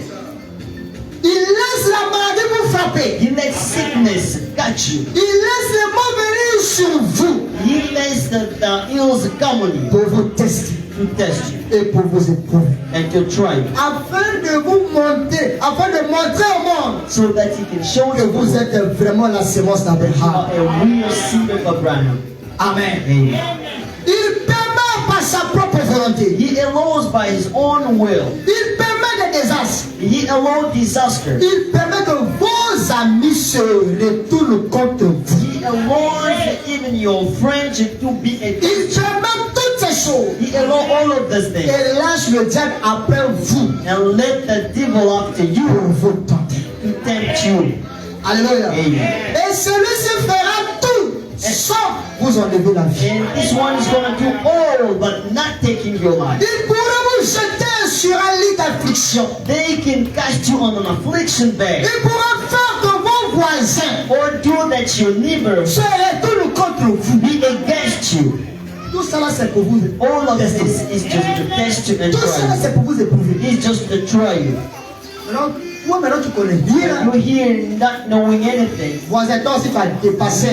S2: Il laisse la maladie vous frapper.
S1: He lets sickness catch you.
S2: Il laisse les maux venir sur vous
S1: He lets the ills come on you
S2: pour vous tester
S1: to test you
S2: et pour vous éprouver.
S1: and to try you,
S2: Afin de vous montrer, afin de montrer au monde
S1: so that He can show
S2: que
S1: you
S2: vous êtes vraiment la sémence
S1: that you
S2: d'Abraham.
S1: are a real seed of Abraham.
S2: Amen.
S1: Amen.
S2: Il permet par sa propre volonté.
S1: He allows by His own will.
S2: Il permet des désastres.
S1: He allowed disaster.
S2: Il permet que vos amis se retournent contre vous.
S1: He allows even your friendship to be a
S2: Il permet toutes ces choses.
S1: He allows all of these things
S2: Et lâche le diable après vous
S1: and let the devil after
S2: pour
S1: you
S2: vous tenter.
S1: to tempt you.
S2: Alléluia.
S1: Amen.
S2: Et celui-ci fera tout sauf vous enlever la vie.
S1: And this one is going to do all but not taking your life.
S2: Il pourra vous jeter sur un lit d'affliction.
S1: They can cast you on an affliction bed
S2: Il pourra faire que vos voisins
S1: or do that your neighbor
S2: se retournent contre vous.
S1: be against you.
S2: Tout cela c'est pour vous.
S1: All of this is just to test you and
S2: Tout cela
S1: try
S2: c'est pour vous éprouver.
S1: you. It's just to try you.
S2: Maintenant, Moi, maintenant, tu connais bien.
S1: You're here not knowing anything.
S2: Voisin, toi aussi, tu as dépassé.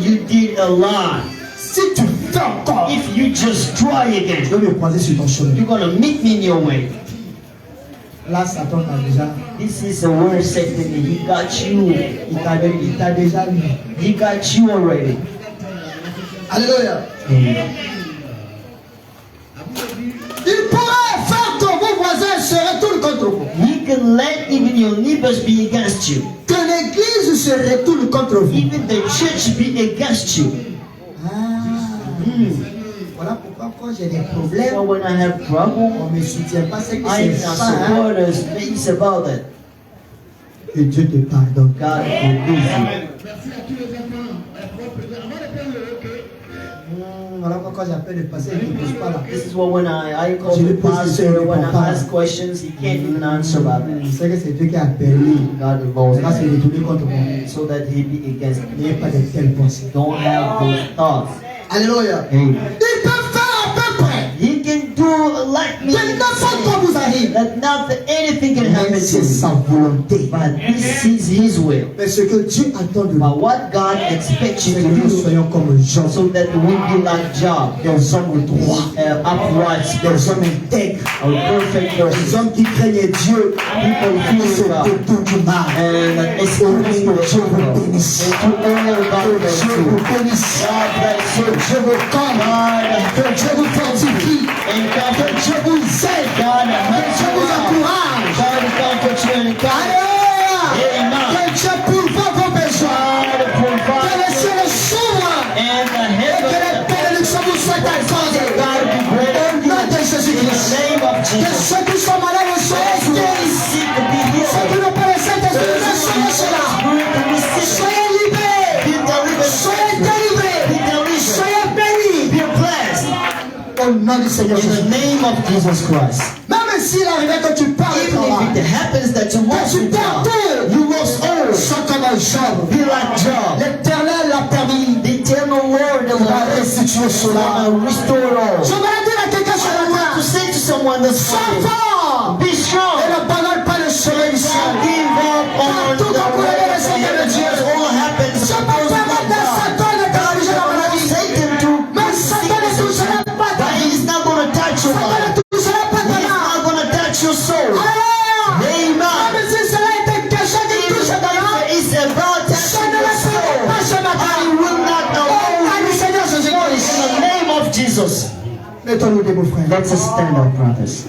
S1: You did a lot.
S2: Si tu fais encore,
S1: If you just try
S2: je
S1: again,
S2: vais me croiser sur ton chemin.
S1: you're gonna meet me in your way.
S2: Là, Satan t'a déjà,
S1: This is the word Satan. He got you.
S2: il t'a déjà mis.
S1: He got you already.
S2: Alléluia. Il pourrait faire que vos voisins se retournent contre vous.
S1: He can let even your neighbors be against you.
S2: Que l'église se retourne contre vous.
S1: Even the church be against you.
S2: Voilà pourquoi quand j'ai des
S1: So
S2: problèmes,
S1: when I have
S2: on
S1: trouble,
S2: ne me soutient pas. C'est que
S1: I
S2: c'est
S1: am
S2: ça. Hein?
S1: supporters. It's about it.
S2: Que Dieu te pardonne.
S1: God forgives you.
S2: Voilà pourquoi j'appelle le pasteur, il ne pose pas là.
S1: This is what when I call the pastor, when I ask questions, he can't even answer about it.
S2: Je sais que c'est Dieu qui a permis.
S1: God involves
S2: Ça va se retourner contre moi.
S1: so that he be against me.
S2: N'ayez pas de telles pensées.
S1: Don't have those thoughts.
S2: Alléluia.
S1: Amen.
S2: Il peut faire à peu près.
S1: He can do like me.
S2: Que n'importe quoi vous arrive.
S1: That not that anything can happen
S2: Mais
S1: to
S2: c'est
S1: you.
S2: sa volonté.
S1: But this is his will.
S2: Mais ce que Dieu attend de nous,
S1: But what God expects
S2: c'est
S1: you
S2: que
S1: to
S2: nous
S1: do,
S2: soyons comme Jean,
S1: so that we be like Job,
S2: des hommes droits,
S1: upright,
S2: des hommes intègres,
S1: a perfect
S2: des
S1: person,
S2: hommes qui craignent Dieu,
S1: people
S2: qui
S1: who
S2: se
S1: fear God,
S2: détournent du mal.
S1: and
S2: Que
S1: experience
S2: Dieu vous bénisse.
S1: and to all
S2: Que
S1: God bless
S2: Dieu
S1: you.
S2: vous bénisse.
S1: God bless
S2: Que
S1: you.
S2: Dieu vous comble. Que Dieu vous fortifie.
S1: And God
S2: Que Dieu vous aide.
S1: God
S2: Que Dieu vous encourage.
S1: God comfort you and God
S2: Alléluia.
S1: Amen.
S2: Que Dieu pourvoie vos besoins. Que le
S1: provide
S2: ciel s'ouvre.
S1: and the
S2: Et que les
S1: heaven
S2: bénédictions vous soient accordées.
S1: God be great
S2: Au nom de
S1: in
S2: Jésus-Christ.
S1: the name of
S2: Que
S1: Jesus.
S2: ceux qui sont malades soient guéris.
S1: Seek to be
S2: Ceux qui
S1: healed.
S2: n'ont pas le Saint-Esprit, soyez cela.
S1: Spirit to receive.
S2: Soyez libérés.
S1: Be delivered.
S2: Soyez délivrés.
S1: Be delivered.
S2: Soyez bénis.
S1: Be blessed.
S2: Au nom du Seigneur
S1: In the
S2: Jésus.
S1: name of Jesus Christ.
S2: Même s'il arrivait que tu parles de
S1: Even
S2: travail,
S1: if it happens that you
S2: que
S1: lost
S2: tu
S1: your
S2: perds
S1: job,
S2: tout,
S1: you lost all.
S2: sois comme un Job.
S1: Be like Job.
S2: L'Éternel l'a permis.
S1: The eternal Lord
S2: Il va
S1: will
S2: restituer cela.
S1: restore it all.
S2: J'aimerais dire à quelqu'un ce
S1: I want to
S2: matin,
S1: say to someone this
S2: sois
S1: morning,
S2: fort
S1: be strong.
S2: et n'abandonne pas le chemin du
S1: Don't
S2: ciel.
S1: give up on the road. All happens
S2: Je
S1: to
S2: peux
S1: those who
S2: permettre à
S1: love God.
S2: Satan de t'arriger dans la vie.
S1: Satan to
S2: Mais Satan ne touchera pas ta
S1: but
S2: vie.
S1: he's not going to touch your
S2: Satan
S1: life.
S2: ne touchera pas ta
S1: He's
S2: main.
S1: not going to touch your soul.
S2: Alléluia.
S1: Amen.
S2: Même si cela était quelque chose qui touche ta main,
S1: It's about
S2: ça
S1: touching
S2: ne
S1: your
S2: le fera
S1: soul.
S2: pas ce matin.
S1: I will not
S2: Au
S1: allow
S2: nom du Seigneur
S1: in
S2: Jésus-Christ.
S1: the name of Jesus.
S2: Mettons-nous debout, frère.
S1: Let's stand up, brothers.